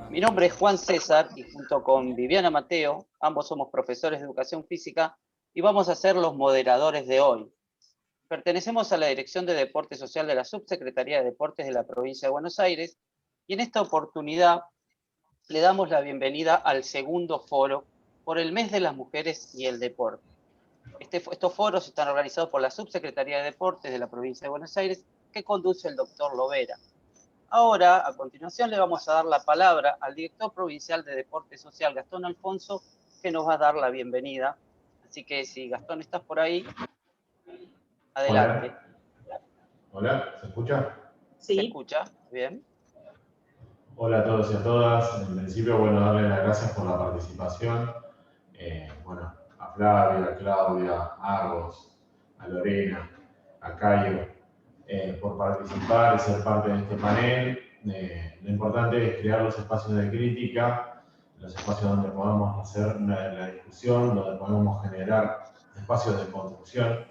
Mi nombre es Juan César y junto con Viviana Mateo, ambos somos profesores de educación física y vamos a ser los moderadores de hoy. Pertenecemos a la Dirección de Deporte Social de la Subsecretaría de Deportes de la Provincia de Buenos Aires y en esta oportunidad le damos la bienvenida al segundo foro por el Mes de las Mujeres y el Deporte. Estos foros están organizados por la Subsecretaría de Deportes de la Provincia de Buenos Aires que conduce el doctor Lovera. Ahora, a continuación, le vamos a dar la palabra al director provincial de Deporte Social, Gastón Alfonso, que nos va a dar la bienvenida. Así que si Gastón estás por ahí, adelante. Hola, ¿se escucha? Sí. ¿Se escucha? Bien. Hola a todos y a todas. En principio, bueno, darle las gracias por la participación. A Flavia, a Claudia, a Agos, a Lorena, a Cayo, por participar y ser parte de este panel. Lo importante es crear los espacios de crítica, los espacios donde podamos hacer la discusión, donde podamos generar espacios de construcción.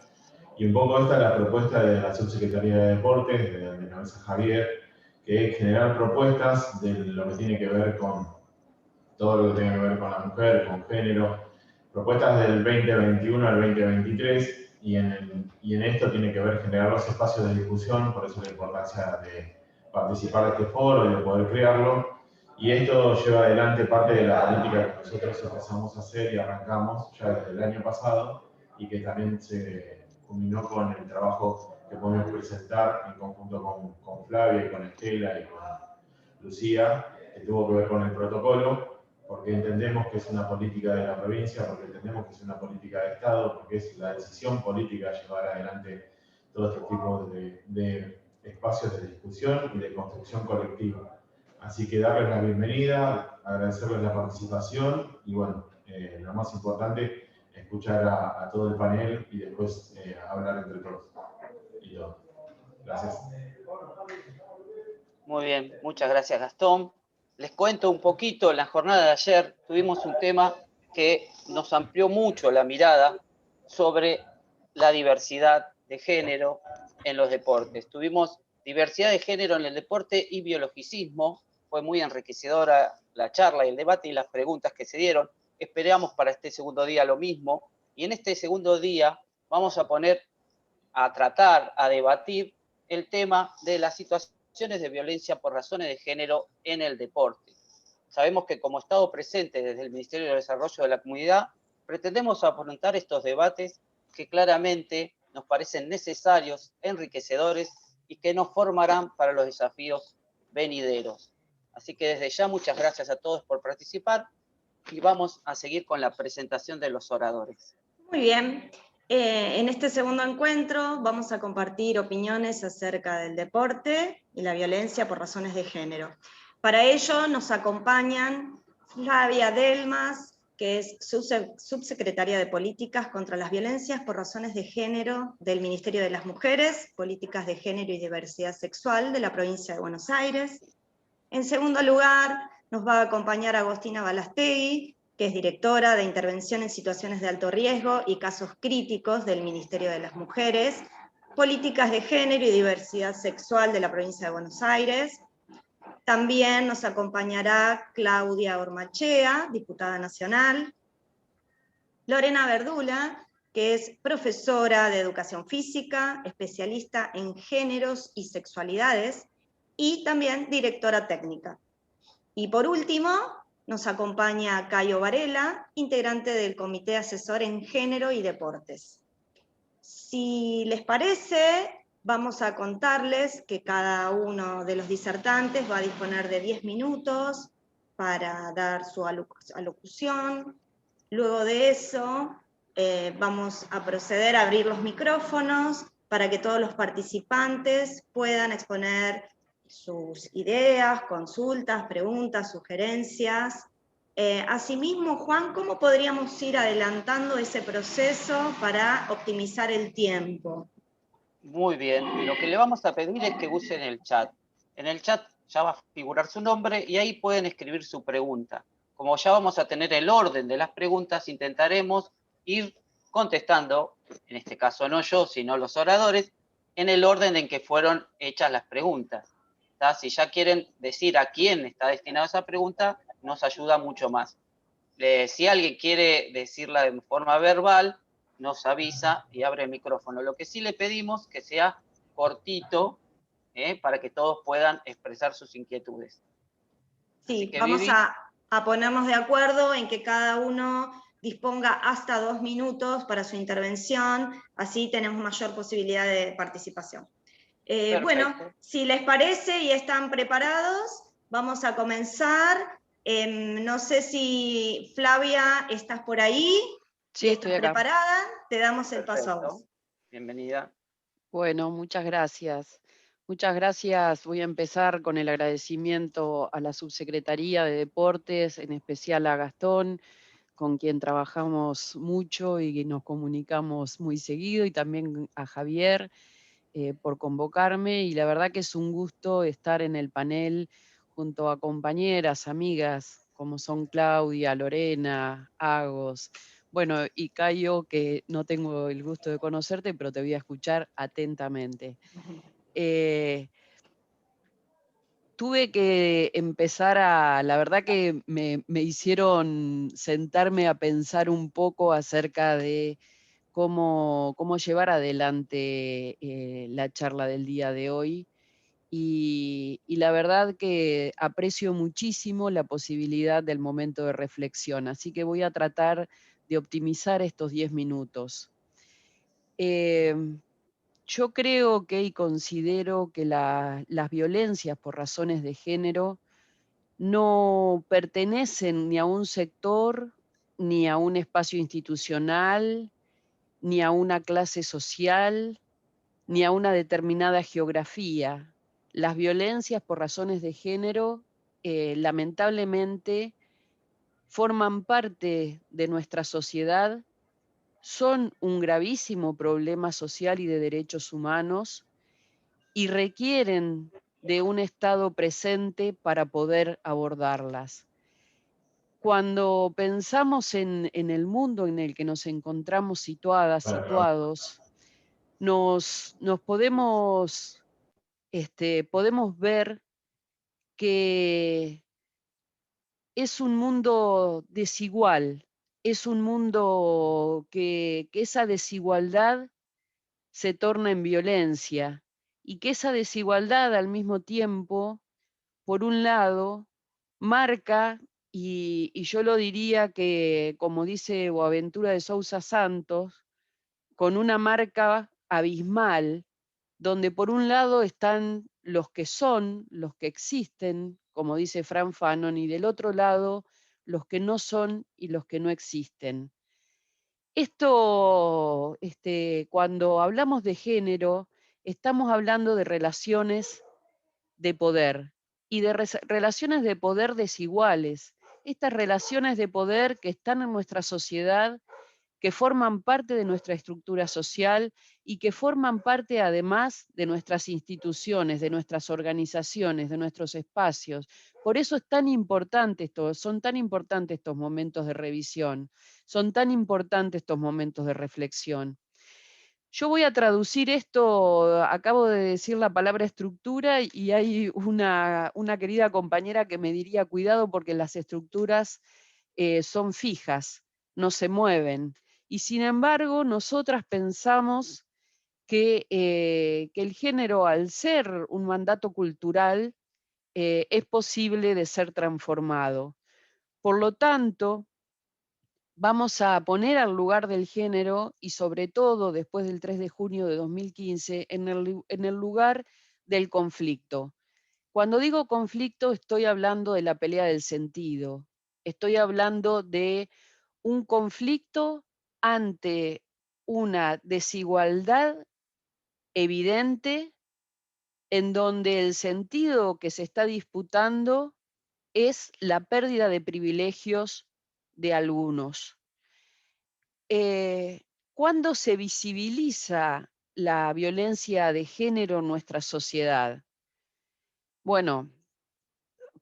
Y un poco esta es la propuesta de la Subsecretaría de Deportes, de la cabeza Javier, que es generar propuestas de lo que tiene que ver con todo lo que tiene que ver con la mujer, con género, propuestas del 2021 al 2023, y en esto tiene que ver generar los espacios de discusión, por eso la importancia de participar de este foro y de poder crearlo. Y esto lleva adelante parte de la política que nosotros empezamos a hacer y arrancamos ya desde el año pasado, y que también se culminó con el trabajo que podemos presentar en conjunto con Flavia y con Estela y con Lucía, que tuvo que ver con el protocolo, porque entendemos que es una política de la provincia, porque entendemos que es una política de Estado, porque es la decisión política llevar adelante todo este tipo de espacios de discusión y de construcción colectiva. Así que darles la bienvenida, agradecerles la participación y bueno, lo más importante, escuchar a todo el panel y después hablar entre todos. Gracias. Muy bien, muchas gracias Gastón. Les cuento un poquito, en la jornada de ayer tuvimos un tema que nos amplió mucho la mirada sobre la diversidad de género en los deportes. Tuvimos diversidad de género en el deporte y biologicismo. Fue muy enriquecedora la charla y el debate y las preguntas que se dieron. Esperamos para este segundo día lo mismo. Y en este segundo día vamos a poner a tratar, a debatir el tema de las situaciones de violencia por razones de género en el deporte. Sabemos que como Estado presente desde el Ministerio de Desarrollo de la Comunidad, pretendemos afrontar estos debates que claramente nos parecen necesarios, enriquecedores y que nos formarán para los desafíos venideros. Así que desde ya muchas gracias a todos por participar y vamos a seguir con la presentación de los oradores. Muy bien. En este segundo encuentro vamos a compartir opiniones acerca del deporte y la violencia por razones de género. Para ello nos acompañan Flavia Delmas, que es subsecretaria de Políticas contra las Violencias por Razones de Género del Ministerio de las Mujeres, Políticas de Género y Diversidad Sexual de la Provincia de Buenos Aires. En segundo lugar, nos va a acompañar Agostina Balastegui, que es directora de Intervención en Situaciones de Alto Riesgo y Casos Críticos del Ministerio de las Mujeres, Políticas de Género y Diversidad Sexual de la Provincia de Buenos Aires. También nos acompañará Claudia Ormachea, diputada nacional, Lorena Verdula, que es profesora de Educación Física, especialista en géneros y sexualidades, y también directora técnica. Y por último, nos acompaña Cayo Varela, integrante del Comité Asesor en Género y Deportes. Si les parece, vamos a contarles que cada uno de los disertantes va a disponer de 10 minutos para dar su alocución. Luego de eso, vamos a proceder a abrir los micrófonos para que todos los participantes puedan exponer sus ideas, consultas, preguntas, sugerencias. Asimismo, Juan, ¿cómo podríamos ir adelantando ese proceso para optimizar el tiempo? Muy bien, lo que le vamos a pedir es que usen el chat. En el chat ya va a figurar su nombre y ahí pueden escribir su pregunta. Como ya vamos a tener el orden de las preguntas, intentaremos ir contestando, en este caso no yo, sino los oradores, en el orden en que fueron hechas las preguntas. ¿tá? Si ya quieren decir a quién está destinada esa pregunta, nos ayuda mucho más. Si alguien quiere decirla de forma verbal, nos avisa y abre el micrófono. Lo que sí le pedimos que sea cortito, para que todos puedan expresar sus inquietudes. Sí, Que, vamos Vivi, a ponernos de acuerdo en que cada uno disponga hasta 2 minutos para su intervención, así tenemos mayor posibilidad de participación. Bueno, si les parece y están preparados, vamos a comenzar. No sé si Flavia, ¿estás por ahí? Sí, estoy acá. ¿Preparada? Te damos el paso a vos. Bienvenida. Bueno, muchas gracias. Muchas gracias. Voy a empezar con el agradecimiento a la Subsecretaría de Deportes, en especial a Gastón, con quien trabajamos mucho y nos comunicamos muy seguido, y también a Javier por convocarme. Y la verdad que es un gusto estar en el panel junto a compañeras, amigas, como son Claudia, Lorena, Agos, bueno, y Cayo, que no tengo el gusto de conocerte, pero te voy a escuchar atentamente. Tuve que empezar la verdad que me hicieron sentarme a pensar un poco acerca de cómo llevar adelante la charla del día de hoy. Y la verdad que aprecio muchísimo la posibilidad del momento de reflexión, así que voy a tratar de optimizar estos 10 minutos. Yo creo que y considero que las violencias por razones de género no pertenecen ni a un sector, ni a un espacio institucional, ni a una clase social, ni a una determinada geografía. Las violencias por razones de género, lamentablemente, forman parte de nuestra sociedad, son un gravísimo problema social y de derechos humanos y requieren de un Estado presente para poder abordarlas. Cuando pensamos en el mundo en el que nos encontramos situados, nos podemos ver que es un mundo desigual, es un mundo que esa desigualdad se torna en violencia, y que esa desigualdad al mismo tiempo, por un lado, marca, y yo lo diría que, como dice Boaventura de Sousa Santos, con una marca abismal, donde por un lado están los que son, los que existen, como dice Fran Fanon, y del otro lado los que no son y los que no existen. Esto, cuando hablamos de género, estamos hablando de relaciones de poder, y de relaciones de poder desiguales. Estas relaciones de poder que están en nuestra sociedad, que forman parte de nuestra estructura social y que forman parte además de nuestras instituciones, de nuestras organizaciones, de nuestros espacios. Por eso es tan importante son tan importantes estos momentos de revisión, son tan importantes estos momentos de reflexión. Yo voy a traducir esto, acabo de decir la palabra estructura, y hay una querida compañera que me diría cuidado porque las estructuras son fijas, no se mueven. Y sin embargo, nosotras pensamos que el género, al ser un mandato cultural, es posible de ser transformado. Por lo tanto, vamos a poner al lugar del género, y sobre todo después del 3 de junio de 2015, en el lugar del conflicto. Cuando digo conflicto, estoy hablando de la pelea del sentido. Estoy hablando de un conflicto ante una desigualdad evidente, en donde el sentido que se está disputando es la pérdida de privilegios de algunos. ¿Cuándo se visibiliza la violencia de género en nuestra sociedad? Bueno,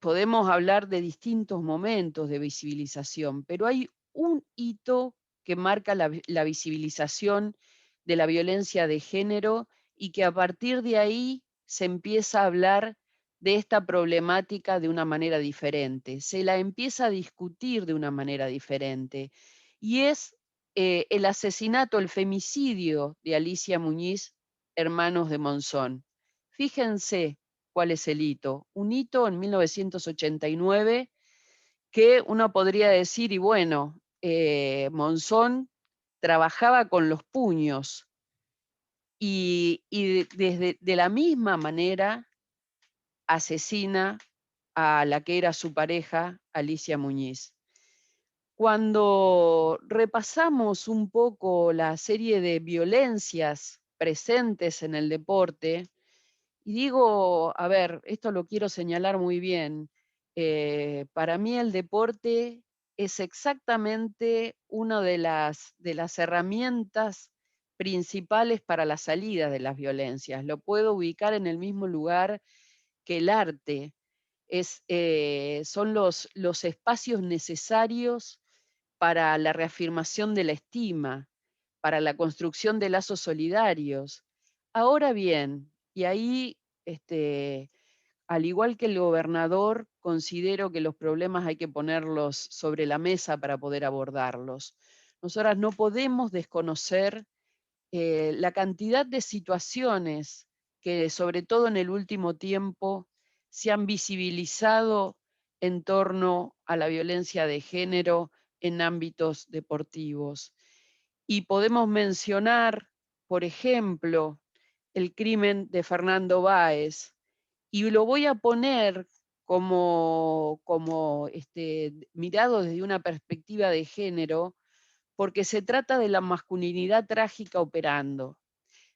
podemos hablar de distintos momentos de visibilización, pero hay un hito que marca la visibilización de la violencia de género, y que a partir de ahí se empieza a hablar de esta problemática de una manera diferente, se la empieza a discutir de una manera diferente, y es el asesinato, el femicidio de Alicia Muñiz, hermanos de Monzón. Fíjense cuál es el hito. Un hito en 1989 que uno podría decir, y bueno, Monzón trabajaba con los puños y desde de la misma manera asesina a la que era su pareja, Alicia Muñiz. Cuando repasamos un poco la serie de violencias presentes en el deporte, y digo, a ver, esto lo quiero señalar muy bien, para mí el deporte es exactamente una de las herramientas principales para la salida de las violencias. Lo puedo ubicar en el mismo lugar que el arte. Son los espacios necesarios para la reafirmación de la estima, para la construcción de lazos solidarios. Ahora bien, y ahí, al igual que el gobernador, considero que los problemas hay que ponerlos sobre la mesa para poder abordarlos. Nosotras no podemos desconocer la cantidad de situaciones que, sobre todo en el último tiempo, se han visibilizado en torno a la violencia de género en ámbitos deportivos. Y podemos mencionar, por ejemplo, el crimen de Fernando Báez, y lo voy a poner como mirado desde una perspectiva de género, porque se trata de la masculinidad trágica operando.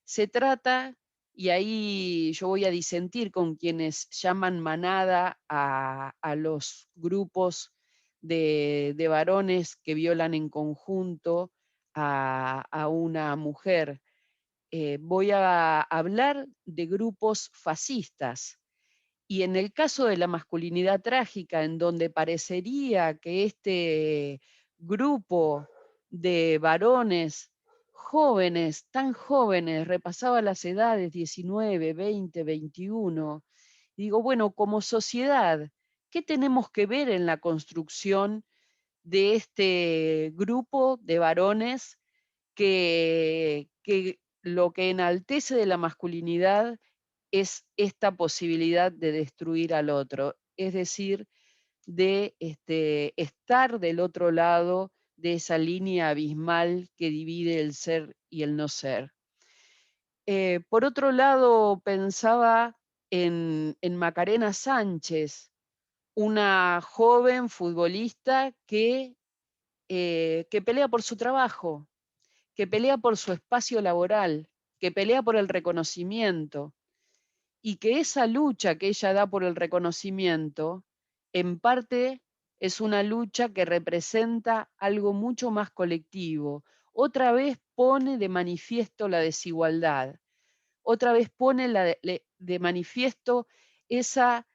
Se trata, y ahí yo voy a disentir con quienes llaman manada a los grupos de varones que violan en conjunto a una mujer. Voy a hablar de grupos fascistas. Y en el caso de la masculinidad trágica, en donde parecería que este grupo de varones jóvenes, tan jóvenes, repasaba las edades 19, 20, 21, digo, bueno, como sociedad, ¿qué tenemos que ver en la construcción de este grupo de varones que lo que enaltece de la masculinidad es esta posibilidad de destruir al otro, es decir, de estar del otro lado de esa línea abismal que divide el ser y el no ser? Por otro lado, pensaba en Macarena Sánchez, una joven futbolista que pelea por su trabajo, que pelea por su espacio laboral, que pelea por el reconocimiento, y que esa lucha que ella da por el reconocimiento, en parte es una lucha que representa algo mucho más colectivo. Otra vez pone de manifiesto la desigualdad, otra vez pone de manifiesto esa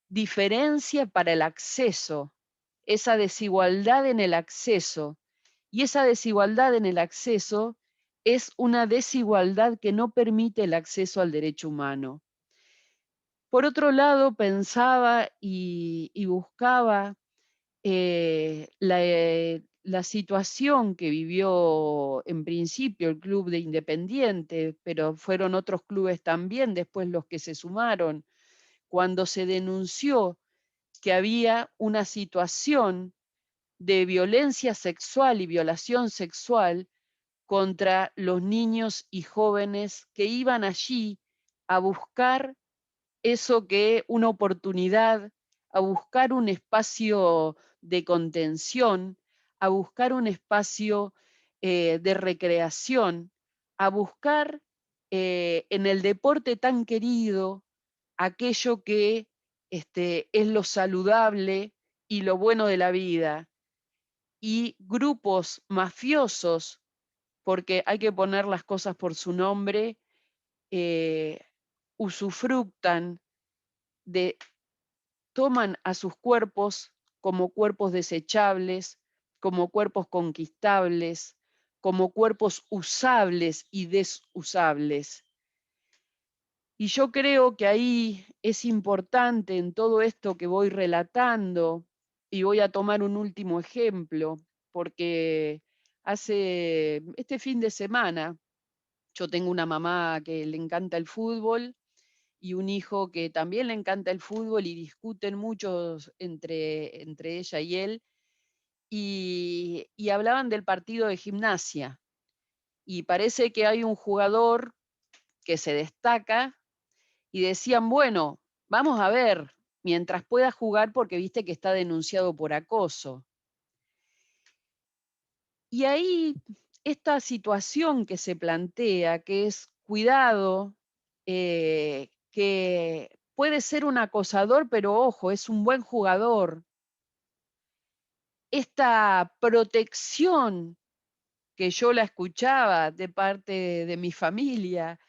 diferencia para el acceso, esa desigualdad en el acceso. Y esa desigualdad en el acceso es una desigualdad que no permite el acceso al derecho humano. Por otro lado, pensaba y buscaba la situación que vivió en principio el club de Independiente, pero fueron otros clubes también después los que se sumaron, cuando se denunció que había una situación de violencia sexual y violación sexual contra los niños y jóvenes que iban allí a buscar eso que una oportunidad, a buscar un espacio de contención, a buscar un espacio de recreación, a buscar en el deporte tan querido aquello que es lo saludable y lo bueno de la vida. Y grupos mafiosos, porque hay que poner las cosas por su nombre, eh, usufructan toman a sus cuerpos como cuerpos desechables, como cuerpos conquistables, como cuerpos usables y desusables. Y yo creo que ahí es importante en todo esto que voy relatando, y voy a tomar un último ejemplo, porque este fin de semana, yo tengo una mamá que le encanta el fútbol y un hijo que también le encanta el fútbol y discuten mucho entre ella y él, y hablaban del partido de Gimnasia. Y parece que hay un jugador que se destaca y decían, bueno, vamos a ver, mientras pueda jugar porque viste que está denunciado por acoso. Y ahí esta situación que se plantea, que es cuidado, que puede ser un acosador, pero ojo, es un buen jugador. Esta protección que yo la escuchaba de parte de mi familia,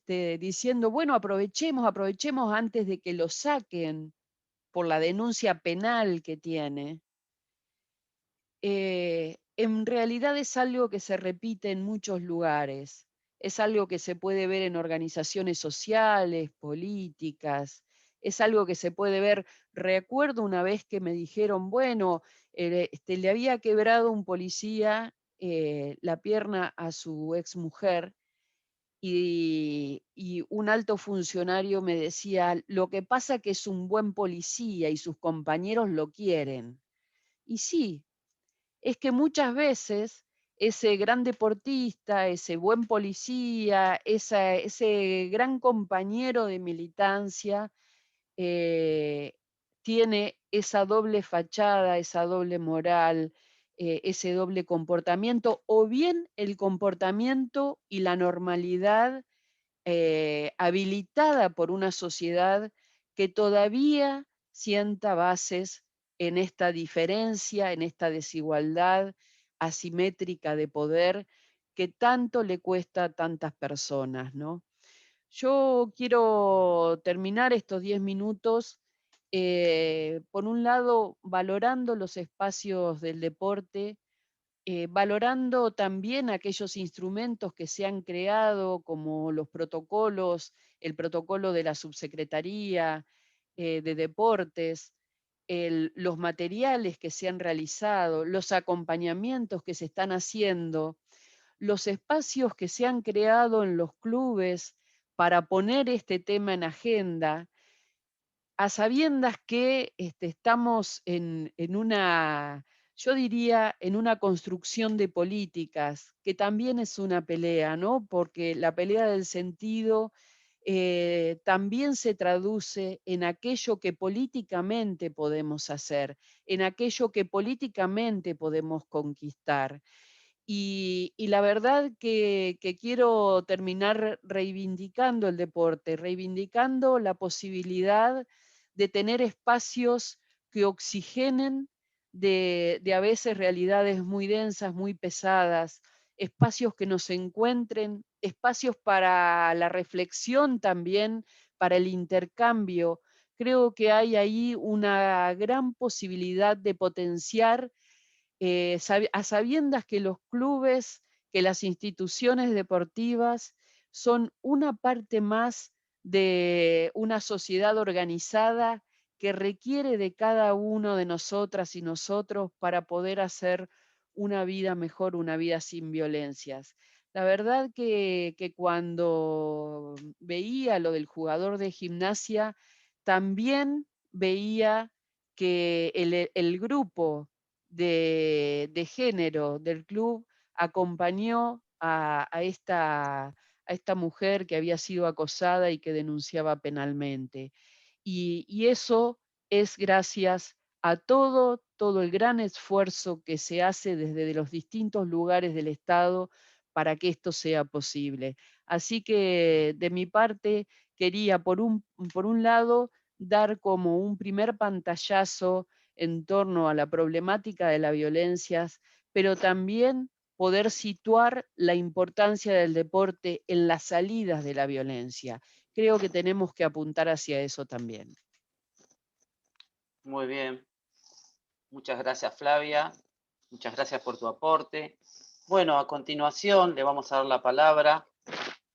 diciendo, bueno, aprovechemos antes de que lo saquen por la denuncia penal que tiene. En realidad es algo que se repite en muchos lugares, es algo que se puede ver en organizaciones sociales, políticas, es algo que se puede ver. Recuerdo una vez que me dijeron, bueno, le había quebrado un policía la pierna a su exmujer y un alto funcionario me decía, lo que pasa que es un buen policía y sus compañeros lo quieren. Y sí, es que muchas veces ese gran deportista, ese buen policía, ese gran compañero de militancia, eh, tiene esa doble fachada, esa doble moral, ese doble comportamiento, o bien el comportamiento y la normalidad habilitada por una sociedad que todavía sienta bases en esta diferencia, en esta desigualdad asimétrica de poder que tanto le cuesta a tantas personas, ¿no? Yo quiero terminar estos 10 minutos, por un lado, valorando los espacios del deporte, valorando también aquellos instrumentos que se han creado, como los protocolos, el protocolo de la Subsecretaría de Deportes, los materiales que se han realizado, los acompañamientos que se están haciendo, los espacios que se han creado en los clubes para poner este tema en agenda, a sabiendas que estamos en una, yo diría, en una construcción de políticas, que también es una pelea, ¿no? Porque la pelea del sentido también se traduce en aquello que políticamente podemos hacer, en aquello que políticamente podemos conquistar. Y la verdad que quiero terminar reivindicando el deporte, reivindicando la posibilidad de tener espacios que oxigenen de a veces realidades muy densas, muy pesadas, espacios que nos encuentren, espacios para la reflexión también, para el intercambio. Creo que hay ahí una gran posibilidad de potenciar a sabiendas que los clubes, que las instituciones deportivas son una parte más de una sociedad organizada que requiere de cada uno de nosotras y nosotros para poder hacer una vida mejor, una vida sin violencias. La verdad que cuando veía lo del jugador de Gimnasia, también veía que el grupo de género del club acompañó a esta mujer que había sido acosada y que denunciaba penalmente. Y eso es gracias a todo el gran esfuerzo que se hace desde los distintos lugares del Estado para que esto sea posible. Así que de mi parte quería, por un lado, dar como un primer pantallazo en torno a la problemática de las violencias, pero también poder situar la importancia del deporte en las salidas de la violencia. Creo que tenemos que apuntar hacia eso también. Muy bien. Muchas gracias, Flavia. Muchas gracias por tu aporte. Bueno, a continuación le vamos a dar la palabra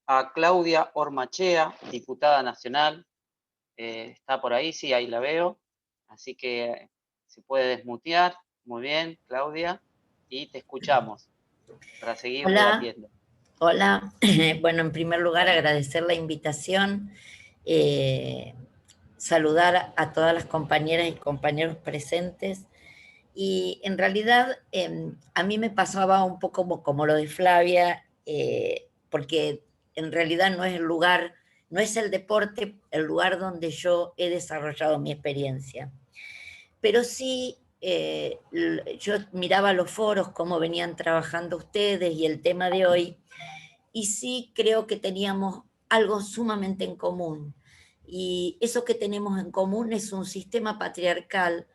a Claudia Ormachea, diputada nacional. ¿Está por ahí? Sí, ahí la veo. Así que se puede desmutear. Muy bien, Claudia. Y te escuchamos para seguir debatiendo. Hola. Bueno, en primer lugar agradecer la invitación, saludar a todas las compañeras y compañeros presentes. Y en realidad a mí me pasaba un poco como lo de Flavia, porque en realidad no es el lugar, no es el deporte el lugar donde yo he desarrollado mi experiencia. Pero sí, yo miraba los foros, cómo venían trabajando ustedes y el tema de hoy, y sí creo que teníamos algo sumamente en común. Y eso que tenemos en común es un sistema patriarcal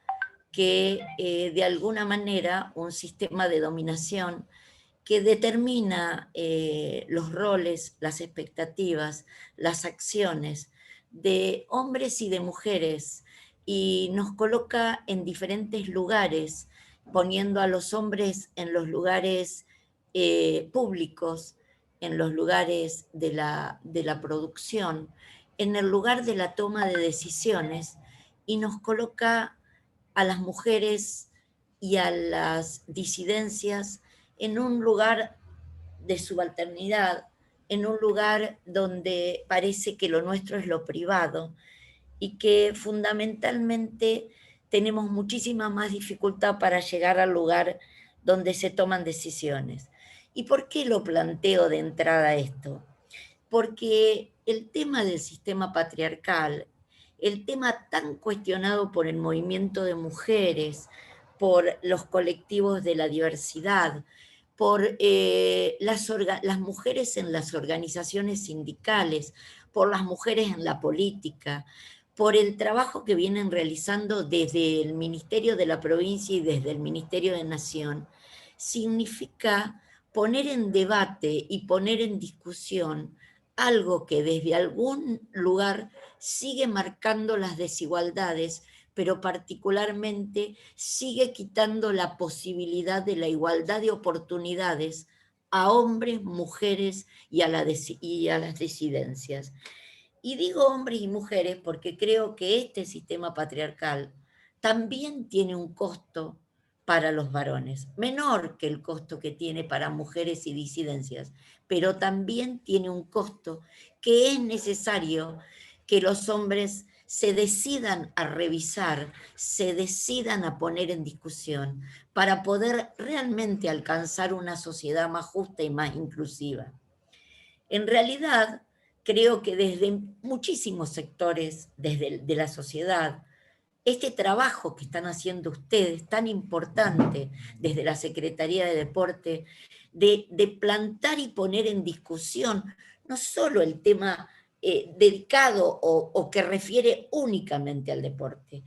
que de alguna manera, un sistema de dominación que determina los roles, las expectativas, las acciones de hombres y de mujeres, y nos coloca en diferentes lugares, poniendo a los hombres en los lugares públicos, en los lugares de la producción, en el lugar de la toma de decisiones, y nos coloca a las mujeres y a las disidencias en un lugar de subalternidad, en un lugar donde parece que lo nuestro es lo privado y que fundamentalmente tenemos muchísima más dificultad para llegar al lugar donde se toman decisiones. ¿Y por qué lo planteo de entrada esto? Porque el tema del sistema patriarcal, el tema tan cuestionado por el movimiento de mujeres, por los colectivos de la diversidad, por las mujeres en las organizaciones sindicales, por las mujeres en la política, por el trabajo que vienen realizando desde el Ministerio de la Provincia y desde el Ministerio de Nación, significa poner en debate y poner en discusión algo que desde algún lugar sigue marcando las desigualdades, pero particularmente sigue quitando la posibilidad de la igualdad de oportunidades a hombres, mujeres y a las disidencias. Y digo hombres y mujeres porque creo que este sistema patriarcal también tiene un costo para los varones, menor que el costo que tiene para mujeres y disidencias, pero también tiene un costo que es necesario que los hombres se decidan a revisar, se decidan a poner en discusión para poder realmente alcanzar una sociedad más justa y más inclusiva. En realidad, creo que desde muchísimos sectores de la sociedad, este trabajo que están haciendo ustedes, tan importante desde la Secretaría de Deporte, de plantar y poner en discusión no solo el tema dedicado o que refiere únicamente al deporte.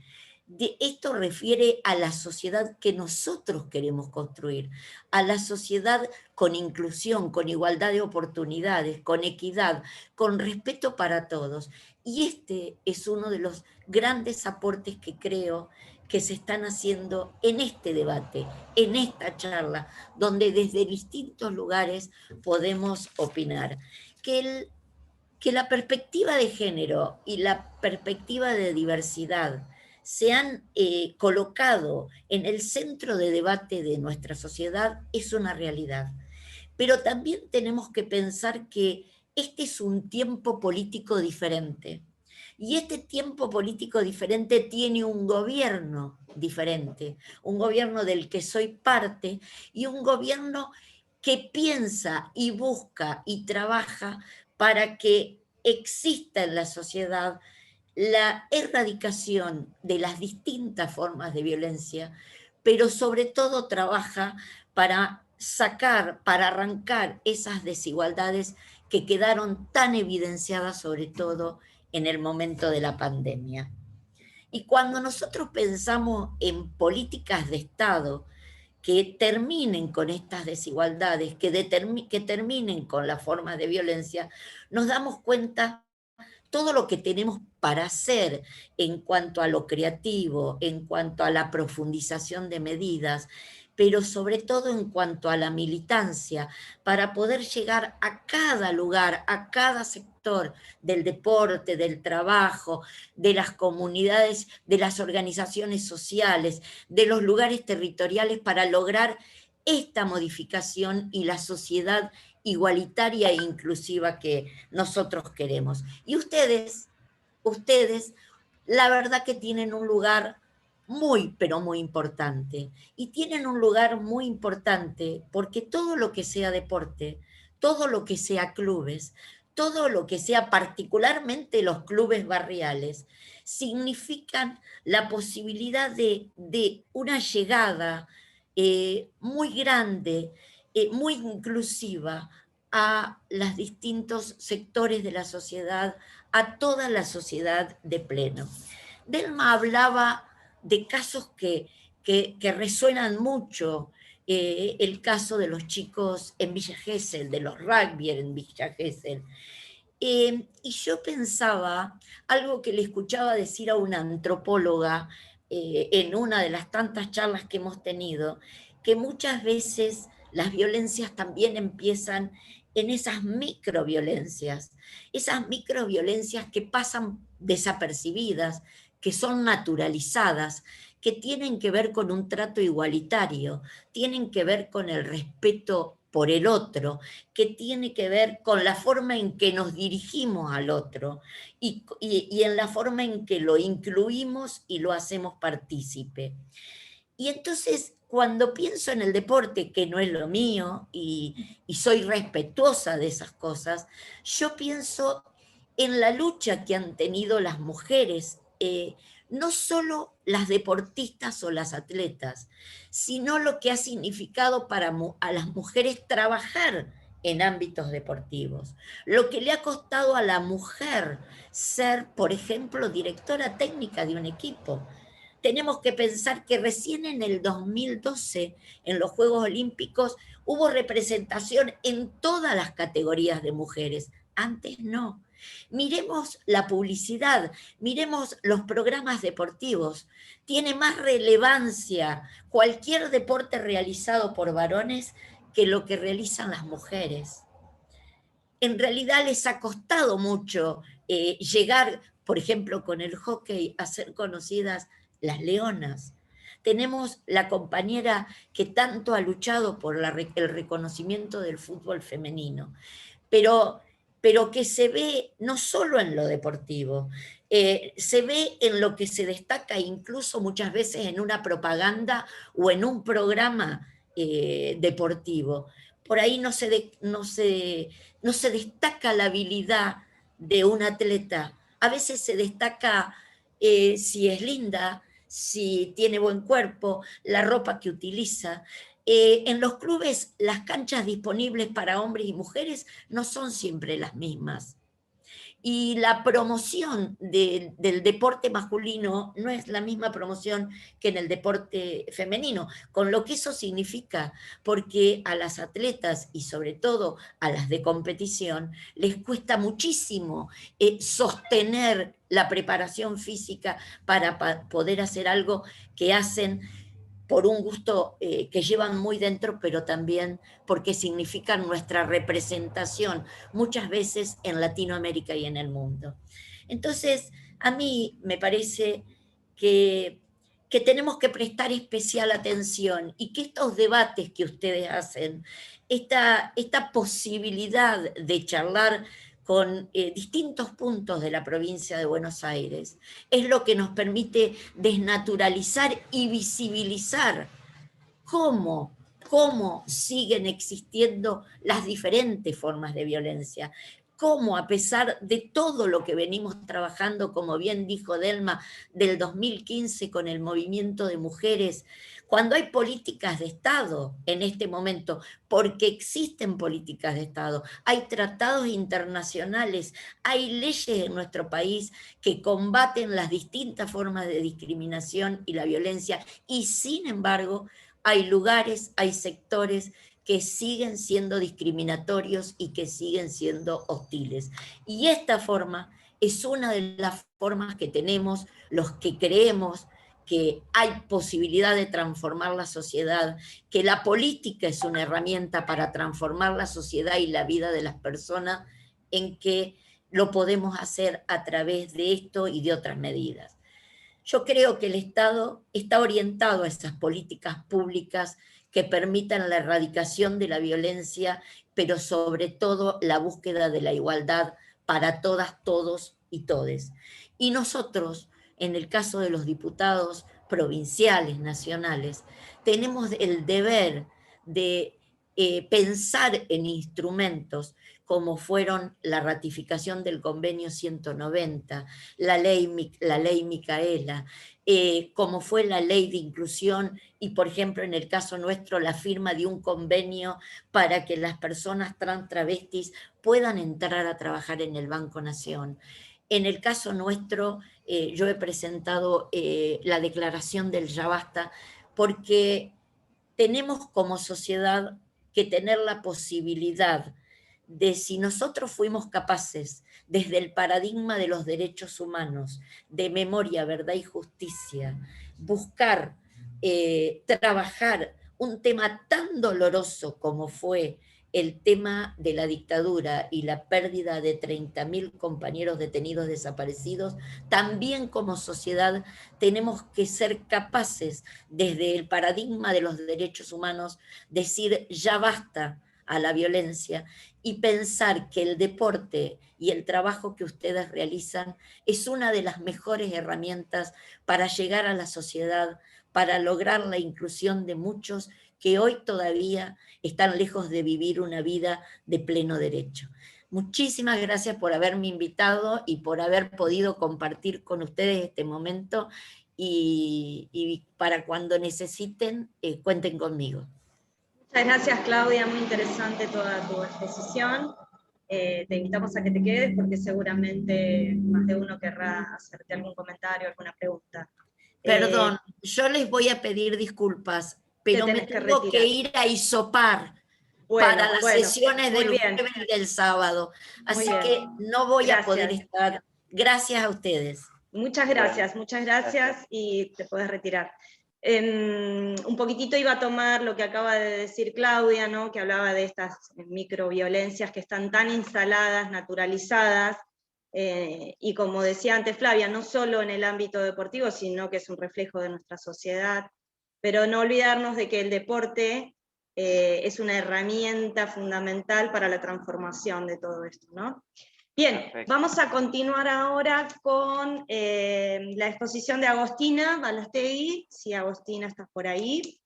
Esto refiere a la sociedad que nosotros queremos construir, a la sociedad con inclusión, con igualdad de oportunidades, con equidad, con respeto para todos. Y este es uno de los grandes aportes que creo que se están haciendo en este debate, en esta charla, donde desde distintos lugares podemos opinar. Que la perspectiva de género y la perspectiva de diversidad se han colocado en el centro de debate de nuestra sociedad es una realidad. Pero también tenemos que pensar que este es un tiempo político diferente. Y este tiempo político diferente tiene un gobierno diferente, un gobierno del que soy parte y un gobierno que piensa y busca y trabaja para que exista en la sociedad la erradicación de las distintas formas de violencia, pero sobre todo trabaja para sacar, para arrancar esas desigualdades que quedaron tan evidenciadas, sobre todo en el momento de la pandemia. Y cuando nosotros pensamos en políticas de Estado que terminen con estas desigualdades, que terminen con las formas de violencia, nos damos cuenta todo lo que tenemos para hacer en cuanto a lo creativo, en cuanto a la profundización de medidas, pero sobre todo en cuanto a la militancia, para poder llegar a cada lugar, a cada sector del deporte, del trabajo, de las comunidades, de las organizaciones sociales, de los lugares territoriales, para lograr esta modificación y la sociedad igualitaria e inclusiva que nosotros queremos. Y ustedes, la verdad que tienen un lugar muy, pero muy importante. Y tienen un lugar muy importante porque todo lo que sea deporte, todo lo que sea clubes, todo lo que sea particularmente los clubes barriales, significan la posibilidad de una llegada muy grande, muy inclusiva a los distintos sectores de la sociedad, a toda la sociedad de pleno. Delma hablaba de casos que resuenan mucho, el caso de los chicos en Villa Gesell, de los rugby en Villa Gesell. Y yo pensaba, algo que le escuchaba decir a una antropóloga en una de las tantas charlas que hemos tenido, que muchas veces las violencias también empiezan en esas microviolencias que pasan desapercibidas, que son naturalizadas, que tienen que ver con un trato igualitario, tienen que ver con el respeto por el otro, que tiene que ver con la forma en que nos dirigimos al otro y en la forma en que lo incluimos y lo hacemos partícipe. Y entonces, cuando pienso en el deporte, que no es lo mío, y soy respetuosa de esas cosas, yo pienso en la lucha que han tenido las mujeres, no solo las deportistas o las atletas, sino lo que ha significado para a las mujeres trabajar en ámbitos deportivos, lo que le ha costado a la mujer ser, por ejemplo, directora técnica de un equipo. Tenemos que pensar que recién en el 2012, en los Juegos Olímpicos, hubo representación en todas las categorías de mujeres. Antes no. Miremos la publicidad, miremos los programas deportivos. Tiene más relevancia cualquier deporte realizado por varones que lo que realizan las mujeres. En realidad les ha costado mucho llegar, por ejemplo, con el hockey, a ser conocidas las leonas. Tenemos la compañera que tanto ha luchado por el reconocimiento del fútbol femenino, pero que se ve no solo en lo deportivo, se ve en lo que se destaca incluso muchas veces en una propaganda o en un programa deportivo. Por ahí no se destaca la habilidad de un atleta, a veces se destaca si es linda, si tiene buen cuerpo, la ropa que utiliza. En los clubes las canchas disponibles para hombres y mujeres no son siempre las mismas. Y la promoción del deporte masculino no es la misma promoción que en el deporte femenino, con lo que eso significa, porque a las atletas y sobre todo a las de competición les cuesta muchísimo sostener la preparación física para poder hacer algo que hacen por un gusto que llevan muy dentro, pero también porque significan nuestra representación muchas veces en Latinoamérica y en el mundo. Entonces, a mí me parece que tenemos que prestar especial atención y que estos debates que ustedes hacen, esta posibilidad de charlar con distintos puntos de la provincia de Buenos Aires, es lo que nos permite desnaturalizar y visibilizar cómo siguen existiendo las diferentes formas de violencia, cómo a pesar de todo lo que venimos trabajando, como bien dijo Delma, del 2015 con el movimiento de mujeres, cuando hay políticas de Estado en este momento, porque existen políticas de Estado, hay tratados internacionales, hay leyes en nuestro país que combaten las distintas formas de discriminación y la violencia, y sin embargo hay lugares, hay sectores que siguen siendo discriminatorios y que siguen siendo hostiles. Y esta forma es una de las formas que tenemos los que creemos que hay posibilidad de transformar la sociedad, que la política es una herramienta para transformar la sociedad y la vida de las personas, en que lo podemos hacer a través de esto y de otras medidas. Yo creo que el Estado está orientado a esas políticas públicas que permitan la erradicación de la violencia, pero sobre todo la búsqueda de la igualdad para todas, todos y todes. Y nosotros, en el caso de los diputados provinciales, nacionales, tenemos el deber de pensar en instrumentos como fueron la ratificación del convenio 190, la ley Micaela, como fue la ley de inclusión y, por ejemplo, en el caso nuestro, la firma de un convenio para que las personas trans travestis puedan entrar a trabajar en el Banco Nación. En el caso nuestro, yo he presentado la declaración del Ya Basta, porque tenemos como sociedad que tener la posibilidad de, si nosotros fuimos capaces, desde el paradigma de los derechos humanos, de memoria, verdad y justicia, buscar, trabajar un tema tan doloroso como fue el tema de la dictadura y la pérdida de 30.000 compañeros detenidos desaparecidos, también como sociedad tenemos que ser capaces, desde el paradigma de los derechos humanos, decir ya basta a la violencia y pensar que el deporte y el trabajo que ustedes realizan es una de las mejores herramientas para llegar a la sociedad, para lograr la inclusión de muchos que hoy todavía están lejos de vivir una vida de pleno derecho. Muchísimas gracias por haberme invitado y por haber podido compartir con ustedes este momento, y para cuando necesiten, cuenten conmigo. Muchas gracias, Claudia, muy interesante toda tu exposición. Te invitamos a que te quedes porque seguramente más de uno querrá hacerte algún comentario, alguna pregunta. Perdón, yo les voy a pedir disculpas, pero me tengo que ir a hisopar para las sesiones del jueves y del sábado. Así que no voy a poder estar. Gracias a ustedes. Muchas gracias y te puedes retirar. Un poquitito iba a tomar lo que acaba de decir Claudia, ¿no? Que hablaba de estas microviolencias que están tan instaladas, naturalizadas, y como decía antes Flavia, no solo en el ámbito deportivo, sino que es un reflejo de nuestra sociedad, pero no olvidarnos de que el deporte es una herramienta fundamental para la transformación de todo esto, ¿no? Bien, perfecto. Vamos a continuar ahora con la exposición de Agostina Balastegui. Si Agostina estás por ahí,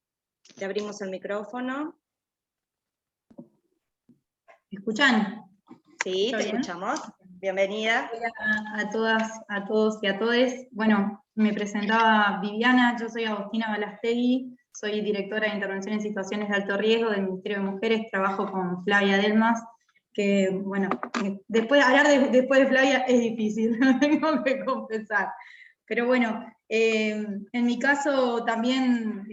te abrimos el micrófono. ¿Me escuchan? Sí, te escuchamos. Bienvenida. Hola a todas, a todos y a todes. Bueno, me presentaba Viviana, yo soy Agostina Balastegui, soy directora de Intervención en Situaciones de Alto Riesgo del Ministerio de Mujeres, trabajo con Flavia Delmas, que, bueno, hablar después de Flavia es difícil, tengo que confesar. Pero bueno, en mi caso también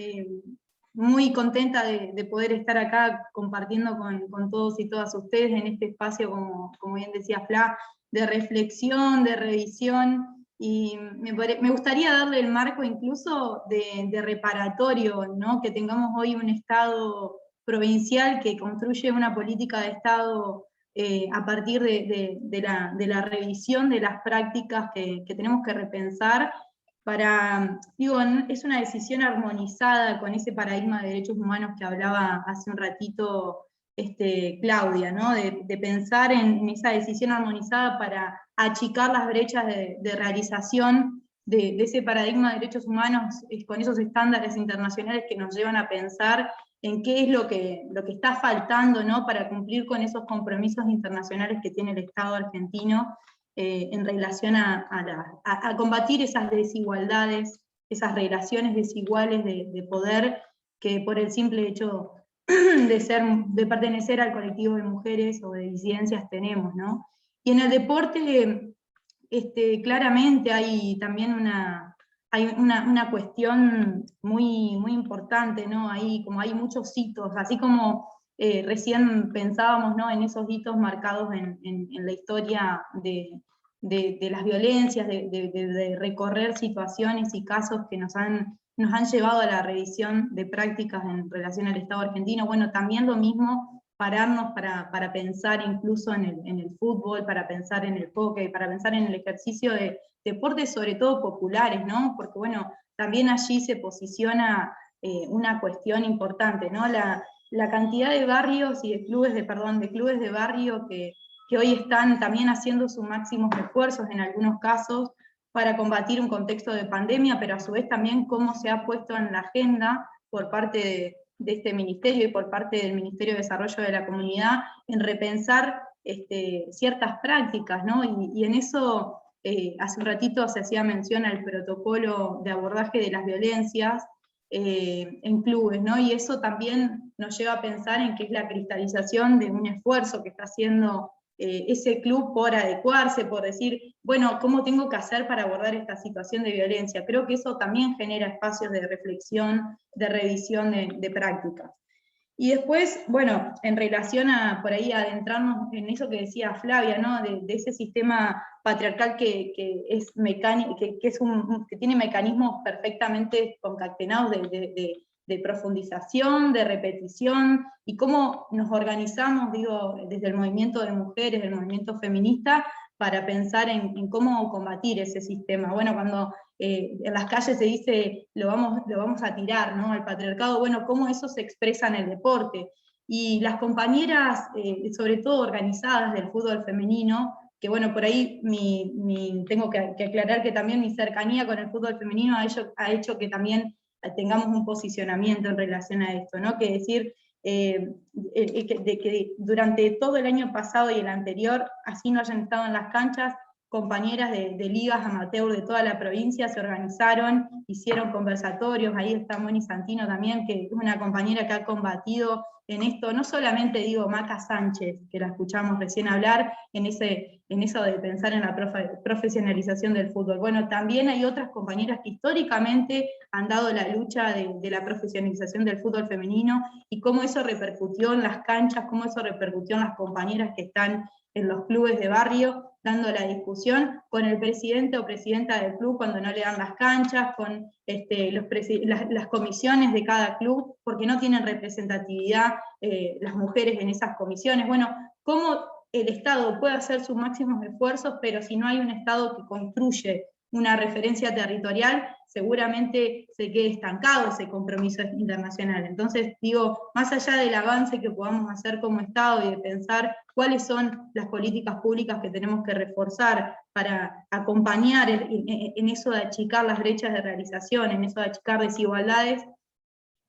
muy contenta de poder estar acá compartiendo con todos y todas ustedes en este espacio, como bien decía Fla, de reflexión, de revisión, y me gustaría darle el marco incluso de reparatorio, ¿no? Que tengamos hoy un Estado provincial que construye una política de Estado a partir de la revisión de las prácticas que tenemos que repensar para, digo, es una decisión armonizada con ese paradigma de derechos humanos que hablaba hace un ratito Claudia, ¿no? De pensar en esa decisión armonizada para achicar las brechas de realización de ese paradigma de derechos humanos con esos estándares internacionales que nos llevan a pensar en qué es lo que está faltando, ¿no? Para cumplir con esos compromisos internacionales que tiene el Estado argentino en relación a combatir esas desigualdades, esas relaciones desiguales de poder que por el simple hecho de pertenecer al colectivo de mujeres o de disidencias tenemos, ¿no? Y en el deporte, claramente hay también una cuestión muy, muy importante, ¿no? Como hay muchos hitos, así como recién pensábamos, ¿no? En esos hitos marcados en la historia de de las violencias, de recorrer situaciones y casos que nos han llevado a la revisión de prácticas en relación al Estado argentino. Bueno, también lo mismo, pararnos para pensar incluso en el fútbol, para pensar en el hockey, para pensar en el ejercicio de deportes sobre todo populares, ¿no? Porque bueno, también allí se posiciona una cuestión importante, ¿no? La cantidad de barrios y de clubes de barrio que hoy están también haciendo sus máximos esfuerzos en algunos casos para combatir un contexto de pandemia, pero a su vez también cómo se ha puesto en la agenda por parte de este ministerio y por parte del Ministerio de Desarrollo de la Comunidad en repensar ciertas prácticas, ¿no? Y en eso, hace un ratito se hacía mención al protocolo de abordaje de las violencias en clubes, ¿no? Y eso también nos lleva a pensar en que es la cristalización de un esfuerzo que está haciendo ese club por adecuarse, por decir, bueno, ¿cómo tengo que hacer para abordar esta situación de violencia? Creo que eso también genera espacios de reflexión, de revisión de prácticas. Y después, bueno, en relación a, por ahí, adentrarnos en eso que decía Flavia, ¿no? De ese sistema patriarcal que es mecánico, que tiene mecanismos perfectamente concatenados de profundización, de repetición, y cómo nos organizamos, digo, desde el movimiento de mujeres, el movimiento feminista, para pensar en cómo combatir ese sistema. Bueno, cuando en las calles se dice lo vamos a tirar, ¿no? Al patriarcado, bueno, cómo eso se expresa en el deporte. Y las compañeras, sobre todo organizadas del fútbol femenino, que bueno, por ahí tengo que aclarar que también mi cercanía con el fútbol femenino ha hecho que también tengamos un posicionamiento en relación a esto, ¿no? Que decir, de que durante todo el año pasado y el anterior, así no hayan estado en las canchas, compañeras de ligas amateur de toda la provincia se organizaron, hicieron conversatorios, ahí está Moni Santino también, que es una compañera que ha combatido en esto, no solamente digo Maca Sánchez, que la escuchamos recién hablar, en eso de pensar en la profesionalización del fútbol. Bueno, también hay otras compañeras que históricamente han dado la lucha de la profesionalización del fútbol femenino, y cómo eso repercutió en las canchas, cómo eso repercutió en las compañeras que están en los clubes de barrio, dando la discusión con el presidente o presidenta del club cuando no le dan las canchas, con las comisiones de cada club, porque no tienen representatividad las mujeres en esas comisiones. Bueno, cómo el Estado puede hacer sus máximos esfuerzos, pero si no hay un Estado que construye una referencia territorial, seguramente se quede estancado ese compromiso internacional. Entonces, digo, más allá del avance que podamos hacer como Estado y de pensar cuáles son las políticas públicas que tenemos que reforzar para acompañar en eso de achicar las brechas de realización, en eso de achicar desigualdades,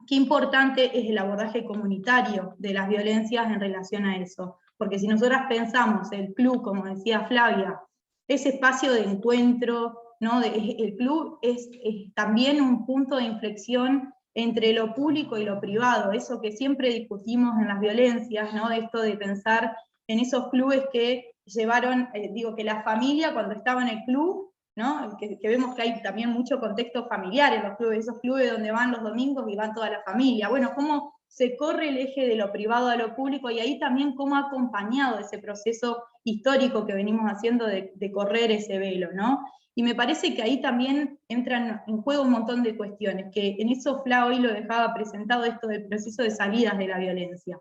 qué importante es el abordaje comunitario de las violencias en relación a eso. Porque si nosotras pensamos el club, como decía Flavia, ese espacio de encuentro, ¿no? El club es también un punto de inflexión entre lo público y lo privado, eso que siempre discutimos en las violencias, ¿no? De esto de pensar en esos clubes que llevaron, que la familia cuando estaba en el club, ¿no? Que vemos que hay también mucho contexto familiar en los clubes, esos clubes donde van los domingos y van toda la familia. Bueno, cómo se corre el eje de lo privado a lo público, y ahí también cómo ha acompañado ese proceso histórico que venimos haciendo de correr ese velo, ¿no? Y me parece que ahí también entran en juego un montón de cuestiones, que en eso Fla hoy lo dejaba presentado, esto del proceso de salidas de la violencia.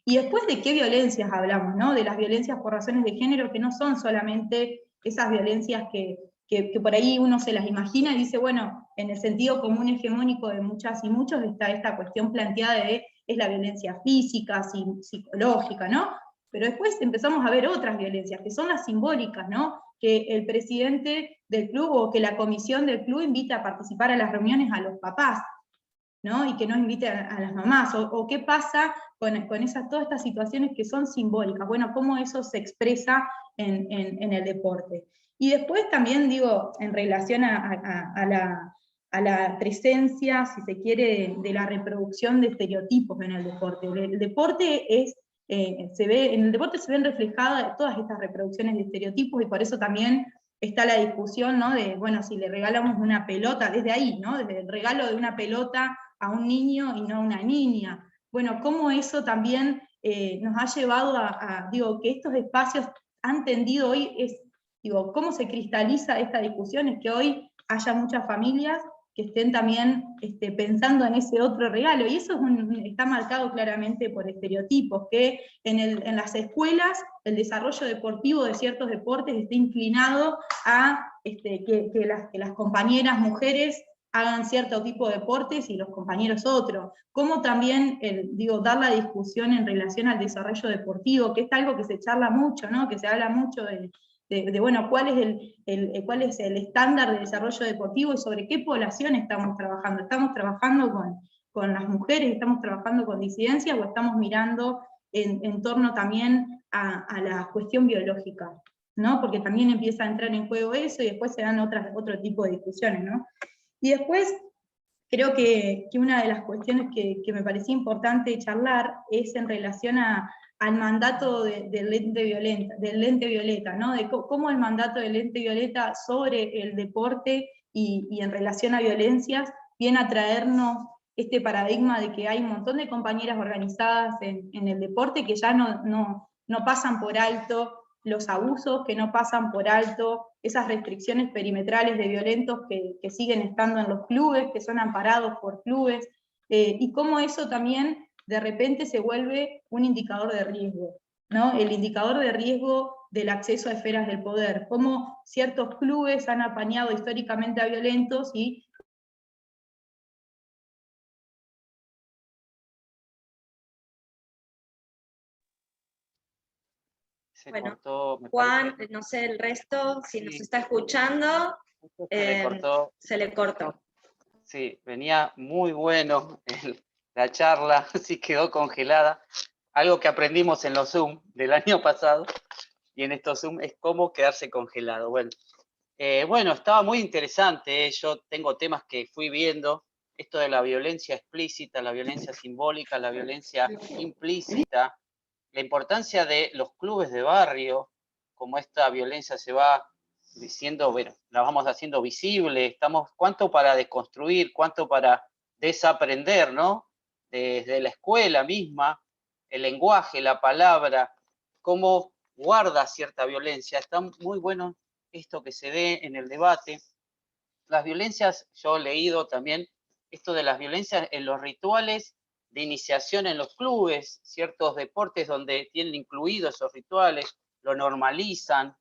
Y después, ¿de qué violencias hablamos, no? De las violencias por razones de género, que no son solamente esas violencias que por ahí uno se las imagina y dice, bueno, en el sentido común hegemónico de muchas y muchos está esta cuestión planteada de es la violencia física, psicológica, ¿no? Pero después empezamos a ver otras violencias, que son las simbólicas, ¿no? Que el presidente del club o que la comisión del club invita a participar a las reuniones a los papás, ¿no? Y que no invite a las mamás, o qué pasa con todas estas situaciones que son simbólicas, bueno, cómo eso se expresa en el deporte. Y después también, digo, en relación a la presencia, si se quiere, de la reproducción de estereotipos en el deporte. El deporte en el deporte se ven reflejadas todas estas reproducciones de estereotipos, y por eso también está la discusión, ¿no? De, bueno, si le regalamos una pelota, desde ahí, ¿no? Desde el regalo de una pelota a un niño y no a una niña. Bueno, cómo eso también nos ha llevado digo, que estos espacios han tendido hoy, digo, cómo se cristaliza esta discusión es que hoy haya muchas familias que estén también pensando en ese otro regalo, y eso está marcado claramente por estereotipos, que en las escuelas el desarrollo deportivo de ciertos deportes está inclinado a que las compañeras mujeres hagan cierto tipo de deportes y los compañeros otro. Como también, dar la discusión en relación al desarrollo deportivo, que es algo que se charla mucho, ¿no? Que se habla mucho bueno, cuál es el estándar de desarrollo deportivo y sobre qué población estamos trabajando. ¿Estamos trabajando con las mujeres, estamos trabajando con disidencias, o estamos mirando en torno también a la cuestión biológica, ¿no? Porque también empieza a entrar en juego eso, y después se dan otro tipo de discusiones, ¿no? Y después, creo que una de las cuestiones que me parecía importante charlar es en relación al mandato del lente violeta, ¿no? De cómo el mandato del lente violeta sobre el deporte y en relación a violencias viene a traernos este paradigma de que hay un montón de compañeras organizadas en el deporte que ya no pasan por alto los abusos, que no pasan por alto esas restricciones perimetrales de violentos que siguen estando en los clubes, que son amparados por clubes, y cómo eso también de repente se vuelve un indicador de riesgo, ¿no? El indicador de riesgo del acceso a esferas del poder, cómo ciertos clubes han apañado históricamente a violentos y Bueno, cortó, me Juan, parece. no sé el resto, si Sí, nos está escuchando, se le cortó. se le cortó. Sí, venía muy bueno la charla, sí quedó congelada. Algo que aprendimos en los Zoom del año pasado y en estos Zoom es cómo quedarse congelado. Bueno, estaba muy interesante. Yo tengo temas que fui viendo, esto de la violencia explícita, la violencia simbólica, la violencia implícita, la importancia de los clubes de barrio, cómo esta violencia se va diciendo, bueno, la vamos haciendo visible, estamos, cuánto para desconstruir, cuánto para desaprender, ¿no? Desde la escuela misma, el lenguaje, la palabra, cómo guarda cierta violencia. Está muy bueno esto que se dé en el debate. Las violencias, yo he leído también esto de las violencias en los rituales de iniciación en los clubes, ciertos deportes donde tienen incluidos esos rituales, lo normalizan,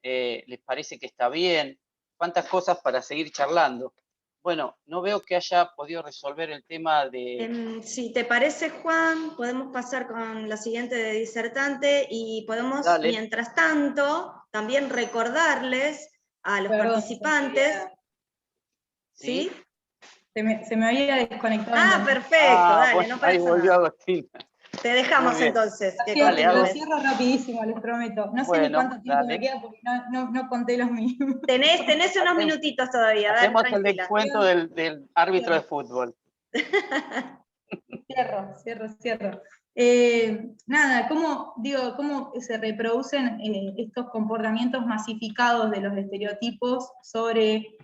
les parece que está bien, cuántas cosas para seguir charlando. Bueno, no veo que haya podido resolver el tema de... Si te parece, Juan, podemos pasar con la siguiente de disertante y podemos, Dale. mientras tanto, también recordarles a los participantes. ¿Sí? Se me había desconectado. Ah, perfecto, dale, bueno, no pasa ahí volvió nada. Agostina. Te dejamos entonces. Que Dale, Lo continúes. cierro rapidísimo, les prometo. No sé ni cuánto tiempo me queda porque no conté los míos. Tenés unos minutitos todavía, dale, hacemos tranquila. el descuento del árbitro de fútbol. Cierro. Nada, ¿cómo se reproducen estos comportamientos masificados de los estereotipos sobre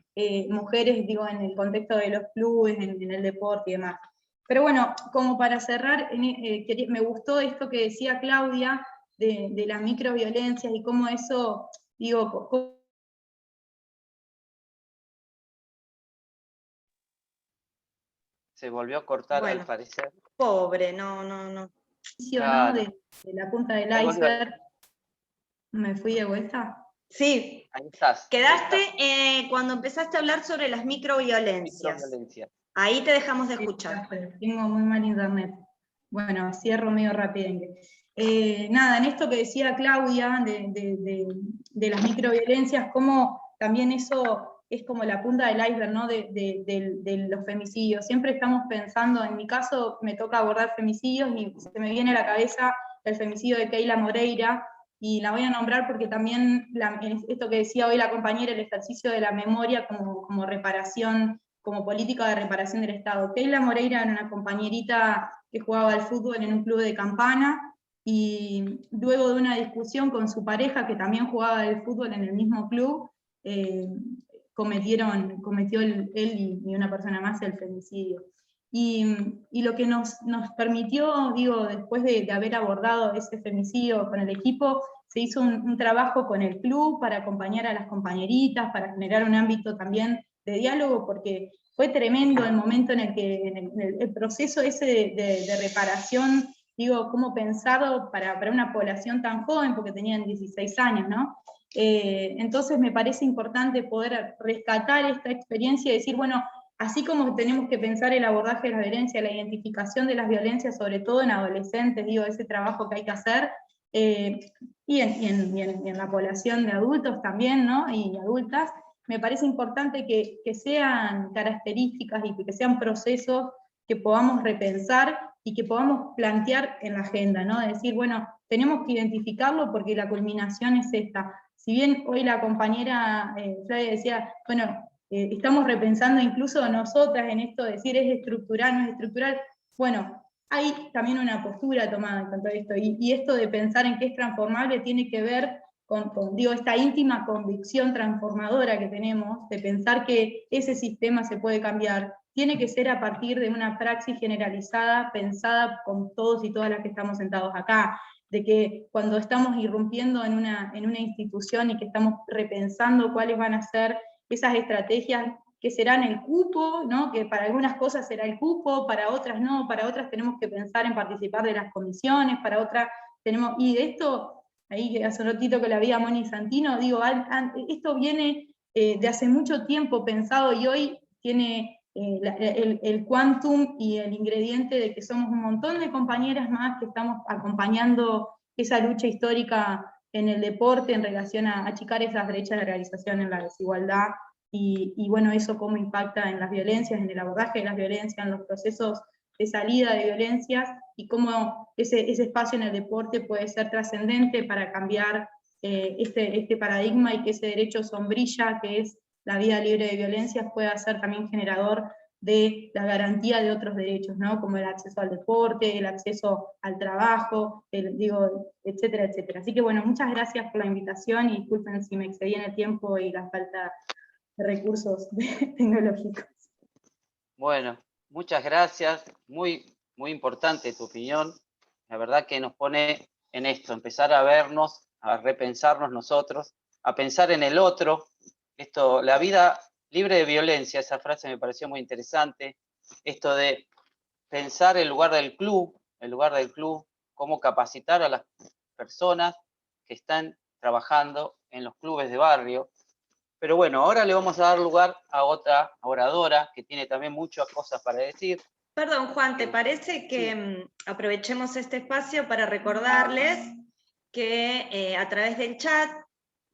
mujeres, en el contexto de los clubes, en el deporte y demás? Pero bueno, como para cerrar, me gustó esto que decía Claudia de las microviolencias y cómo eso, Se volvió a cortar, al parecer. Pobre, no. Claro. De la punta del iceberg. ¿Me fui de vuelta? Sí. Ahí estás. Quedaste cuando empezaste a hablar sobre las microviolencias. Ahí te dejamos de escuchar. Tengo muy mal internet. Bueno, cierro medio rápido. Nada, en esto que decía Claudia de las microviolencias, cómo también eso es como la punta del iceberg, ¿no? De los femicidios. Siempre estamos pensando, en mi caso me toca abordar femicidios y se me viene a la cabeza el femicidio de Keila Moreira, y la voy a nombrar porque también esto que decía hoy la compañera, el ejercicio de la memoria como reparación, como política de reparación del Estado. Keila Moreira era una compañerita que jugaba al fútbol en un club de Campana, y luego de una discusión con su pareja, que también jugaba al fútbol en el mismo club, cometió él y una persona más el femicidio. Y lo que nos permitió, después de haber abordado ese femicidio con el equipo, se hizo un trabajo con el club para acompañar a las compañeritas, para generar un ámbito también de diálogo, porque fue tremendo el momento en el que el proceso ese de reparación, digo, cómo pensarlo para una población tan joven, porque tenían 16 años, ¿no? Entonces me parece importante poder rescatar esta experiencia y decir, bueno, así como tenemos que pensar el abordaje de la violencia, la identificación de las violencias, sobre todo en adolescentes, digo, ese trabajo que hay que hacer, y en la población de adultos también, ¿no? Y adultas, me parece importante que sean características y que sean procesos que podamos repensar y que podamos plantear en la agenda, ¿no? De decir, bueno, tenemos que identificarlo porque la culminación es esta. Si bien hoy la compañera Flavia decía, bueno, estamos repensando incluso nosotras en esto de decir es estructural, no es estructural, bueno, hay también una postura tomada en cuanto a esto, y esto de pensar en qué es transformable tiene que ver digo, esta íntima convicción transformadora que tenemos, de pensar que ese sistema se puede cambiar, tiene que ser a partir de una praxis generalizada, pensada con todos y todas las que estamos sentados acá, de que cuando estamos irrumpiendo en una institución y que estamos repensando cuáles van a ser esas estrategias que serán el cupo, ¿no? Que para algunas cosas será el cupo, para otras no, para otras tenemos que pensar en participar de las comisiones, para otras tenemos, y de esto, ahí hace un ratito que la vi a Moni Santino, digo, esto viene de hace mucho tiempo pensado y hoy tiene el quantum y el ingrediente de que somos un montón de compañeras más que estamos acompañando esa lucha histórica en el deporte en relación a achicar esas brechas de realización en la desigualdad, y bueno, eso cómo impacta en las violencias, en el abordaje de las violencias, en los procesos de salida de violencias, y cómo ese espacio en el deporte puede ser trascendente para cambiar este paradigma, y que ese derecho sombrilla que es la vida libre de violencias pueda ser también generador de la garantía de otros derechos, ¿no? Como el acceso al deporte, el acceso al trabajo, etcétera, etcétera. Así que bueno, muchas gracias por la invitación, y disculpen si me excedí en el tiempo y la falta de recursos tecnológicos. Bueno, muchas gracias, muy importante tu opinión. La verdad que nos pone en esto, empezar a vernos, a repensarnos nosotros, a pensar en el otro. Esto, la vida libre de violencia, esa frase me pareció muy interesante. Esto de pensar el lugar del club, cómo capacitar a las personas que están trabajando en los clubes de barrio. Pero bueno, ahora le vamos a dar lugar a otra oradora que tiene también muchas cosas para decir. Perdón, Juan, ¿te parece que aprovechemos este espacio para recordarles que a través del chat,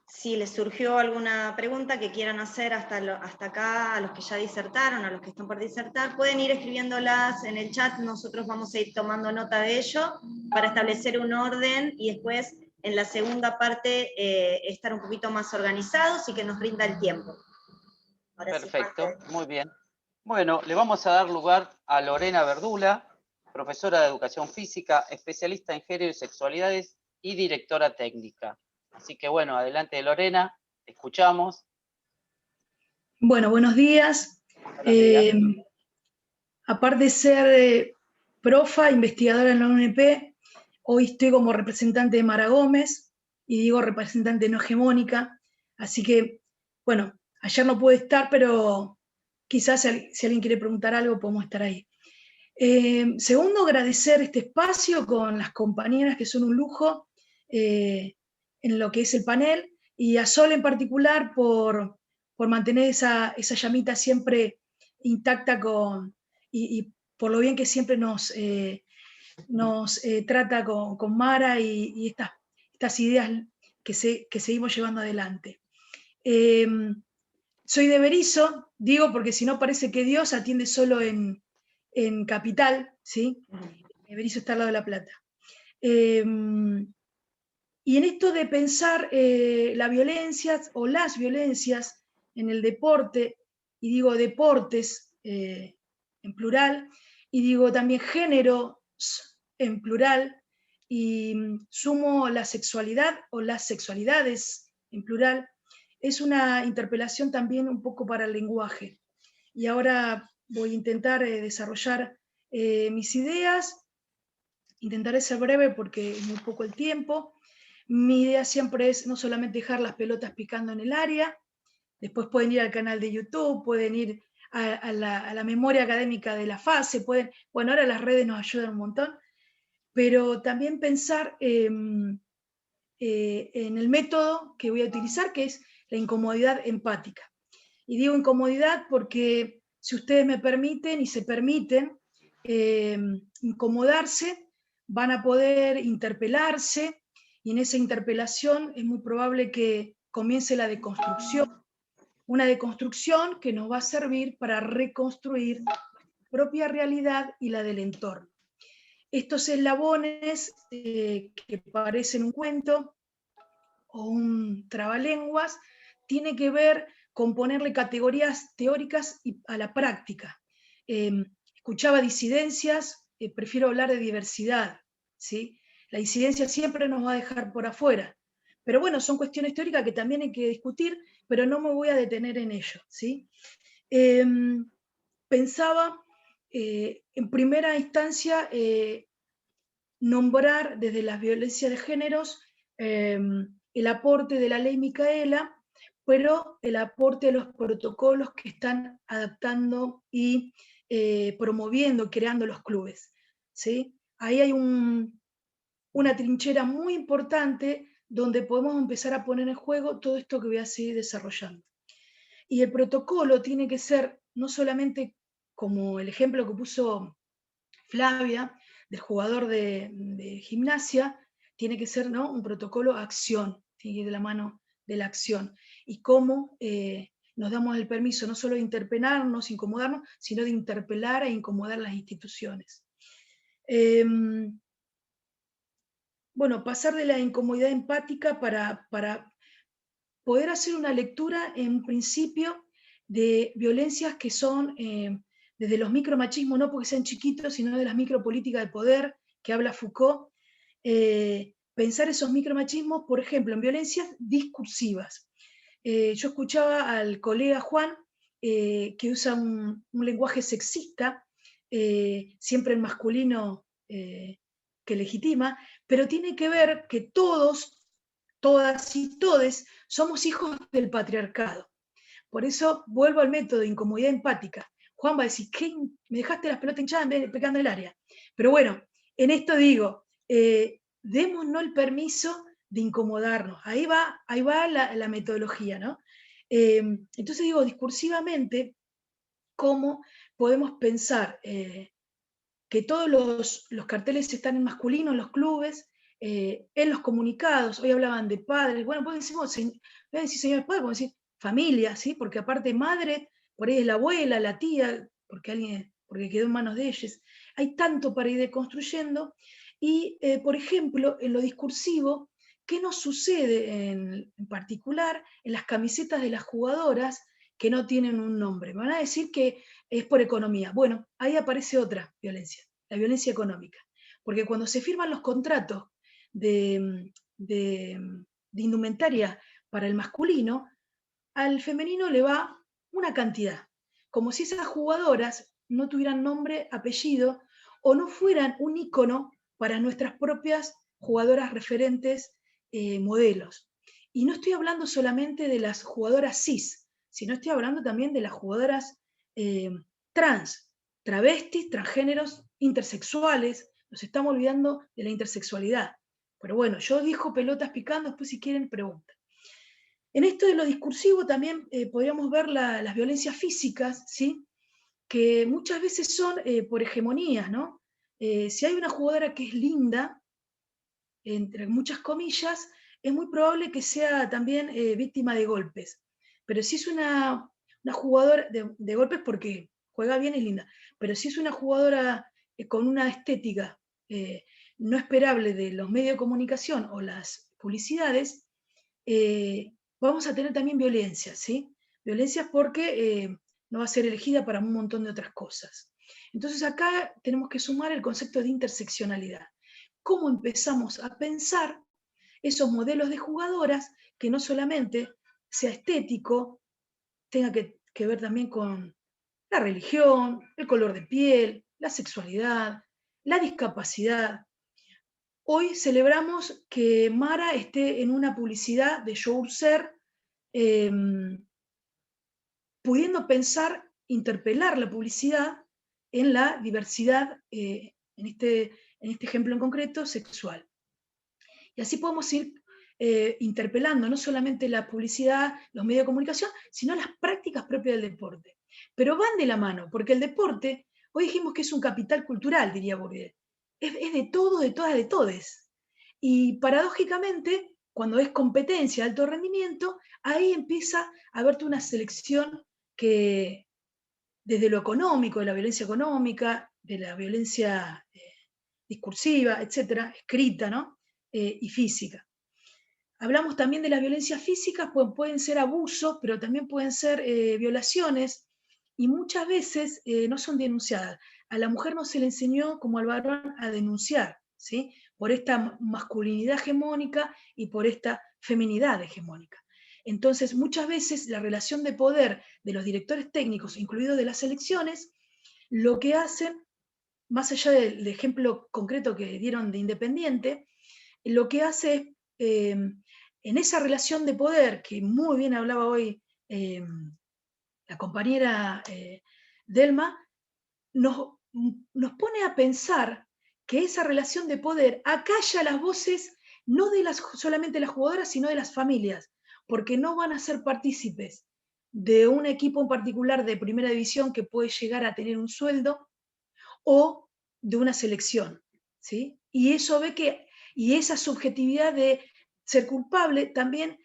si les surgió alguna pregunta que quieran hacer hasta acá, a los que ya disertaron, a los que están por disertar, pueden ir escribiéndolas en el chat, nosotros vamos a ir tomando nota de ello para establecer un orden y después en la segunda parte estar un poquito más organizados y que nos rinda el tiempo. Ahora perfecto, sí, muy bien. Bueno, le vamos a dar lugar a Lorena Verdula, profesora de Educación Física, especialista en género y sexualidades y directora técnica. Así que bueno, adelante Lorena, escuchamos. Bueno, buenos días. Aparte de ser profa, investigadora en la UNP, hoy estoy como representante de Mara Gómez, y digo representante no hegemónica, así que, bueno, ayer no pude estar, pero quizás si alguien quiere preguntar algo, podemos estar ahí. Segundo, agradecer este espacio con las compañeras que son un lujo en lo que es el panel, y a Sol en particular por mantener esa llamita siempre intacta y por lo bien que siempre nos trata con Mara y estas ideas que seguimos llevando adelante. Soy de Berisso, digo porque si no parece que Dios atiende solo en Capital, ¿sí? Berisso está al lado de La Plata. Y en esto de pensar la violencia o las violencias en el deporte, y digo deportes en plural, y digo también géneros en plural, y sumo la sexualidad o las sexualidades en plural, es una interpelación también un poco para el lenguaje. Y ahora voy a intentar desarrollar mis ideas, intentaré ser breve porque es muy poco el tiempo. mi idea siempre es no solamente dejar las pelotas picando en el área, después pueden ir al canal de YouTube, pueden ir a la memoria académica de la fase, pueden, bueno, ahora las redes nos ayudan un montón, pero también pensar en el método que voy a utilizar, que es la incomodidad empática. Y digo incomodidad porque si ustedes me permiten y se permiten incomodarse, van a poder interpelarse, y en esa interpelación es muy probable que comience la deconstrucción, una deconstrucción que nos va a servir para reconstruir nuestra propia realidad y la del entorno. Estos eslabones que parecen un cuento o un trabalenguas, tiene que ver con ponerle categorías teóricas a la práctica. Escuchaba disidencias, prefiero hablar de diversidad, ¿sí? La disidencia siempre nos va a dejar por afuera, pero bueno, son cuestiones teóricas que también hay que discutir, pero no me voy a detener en ello, ¿sí? Pensaba, en primera instancia, nombrar desde las violencias de géneros el aporte de la ley Micaela, pero el aporte de los protocolos que están adaptando y promoviendo, creando los clubes, ¿sí? Ahí hay una trinchera muy importante donde podemos empezar a poner en juego todo esto que voy a seguir desarrollando. Y el protocolo tiene que ser no solamente como el ejemplo que puso Flavia, del jugador de gimnasia, tiene que ser, ¿no?, un protocolo acción, tiene que ir de la mano de la acción. Y cómo nos damos el permiso no solo de interpelarnos, incomodarnos, sino de interpelar e incomodar las instituciones. Bueno, pasar de la incomodidad empática para poder hacer una lectura en principio de violencias que son desde los micromachismos, no porque sean chiquitos, sino de las micropolíticas de poder que habla Foucault, pensar esos micromachismos, por ejemplo, en violencias discursivas. Yo escuchaba al colega Juan, que usa un lenguaje sexista, siempre en masculino que legitima, pero tiene que ver que todos, todas y todes somos hijos del patriarcado. Por eso vuelvo al método de incomodidad empática. Juan va a decir, ¿qué? Me dejaste las pelotas hinchadas en vez de pecando el área. Pero bueno, en esto digo, démonos el permiso de incomodarnos. Ahí va la metodología, ¿no? Entonces digo, discursivamente, ¿cómo podemos pensar que todos los carteles están en masculino en los clubes, en los comunicados? Hoy hablaban de padres, bueno, pues decimos, voy a decir señores padres, podemos decir familia, ¿sí? Porque aparte madre, por ahí es la abuela, la tía, porque quedó en manos de ellos. Hay tanto para ir deconstruyendo. Y, por ejemplo, en lo discursivo, ¿qué nos sucede en particular en las camisetas de las jugadoras que no tienen un nombre? Me van a decir que es por economía. Bueno, ahí aparece otra violencia, la violencia económica. Porque cuando se firman los contratos de indumentaria para el masculino, al femenino le va una cantidad, como si esas jugadoras no tuvieran nombre, apellido, o no fueran un ícono para nuestras propias jugadoras referentes, modelos. Y no estoy hablando solamente de las jugadoras cis, sino estoy hablando también de las jugadoras trans, travestis, transgéneros, intersexuales. Nos estamos olvidando de la intersexualidad. Pero bueno, yo dejo pelotas picando, después si quieren preguntan. En esto de lo discursivo también podríamos ver las violencias físicas, ¿sí? Que muchas veces son por hegemonías, ¿no? Si hay una jugadora que es linda, entre muchas comillas, es muy probable que sea también víctima de golpes. Pero si es una jugadora de golpes porque juega bien y es linda, pero si es una jugadora con una estética no esperable de los medios de comunicación o las publicidades, vamos a tener también violencia, ¿sí? Violencias porque no va a ser elegida para un montón de otras cosas. Entonces acá tenemos que sumar el concepto de interseccionalidad. ¿Cómo empezamos a pensar esos modelos de jugadoras que no solamente sea estético, tenga que ver también con la religión, el color de piel, la sexualidad, la discapacidad? hoy celebramos que Mara esté en una publicidad de Yourcer, pudiendo pensar, interpelar la publicidad en la diversidad, en este ejemplo en concreto, sexual. Y así podemos ir interpelando no solamente la publicidad, los medios de comunicación, sino las prácticas propias del deporte. Pero van de la mano, porque el deporte, hoy dijimos que es un capital cultural, diría Bourdieu. Es de todo, de todas, de todes. Y paradójicamente, cuando es competencia de alto rendimiento, ahí empieza a haberte una selección que, desde lo económico, de la violencia económica, de la violencia discursiva, etcétera, escrita, ¿no? Y física. Hablamos también de las violencias físicas, pues pueden ser abusos, pero también pueden ser violaciones, y muchas veces no son denunciadas. A la mujer no se le enseñó, como al varón, a denunciar, ¿sí? Por esta masculinidad hegemónica y por esta feminidad hegemónica. Entonces, muchas veces la relación de poder de los directores técnicos, incluidos de las selecciones, lo que hacen, más allá del ejemplo concreto que dieron de Independiente, lo que hace en esa relación de poder, que muy bien hablaba hoy la compañera Delma, nos pone a pensar que esa relación de poder acalla las voces no de solamente las jugadoras, sino de las familias, porque no van a ser partícipes de un equipo en particular de primera división que puede llegar a tener un sueldo, o de una selección, ¿sí? Y eso y esa subjetividad de ser culpable también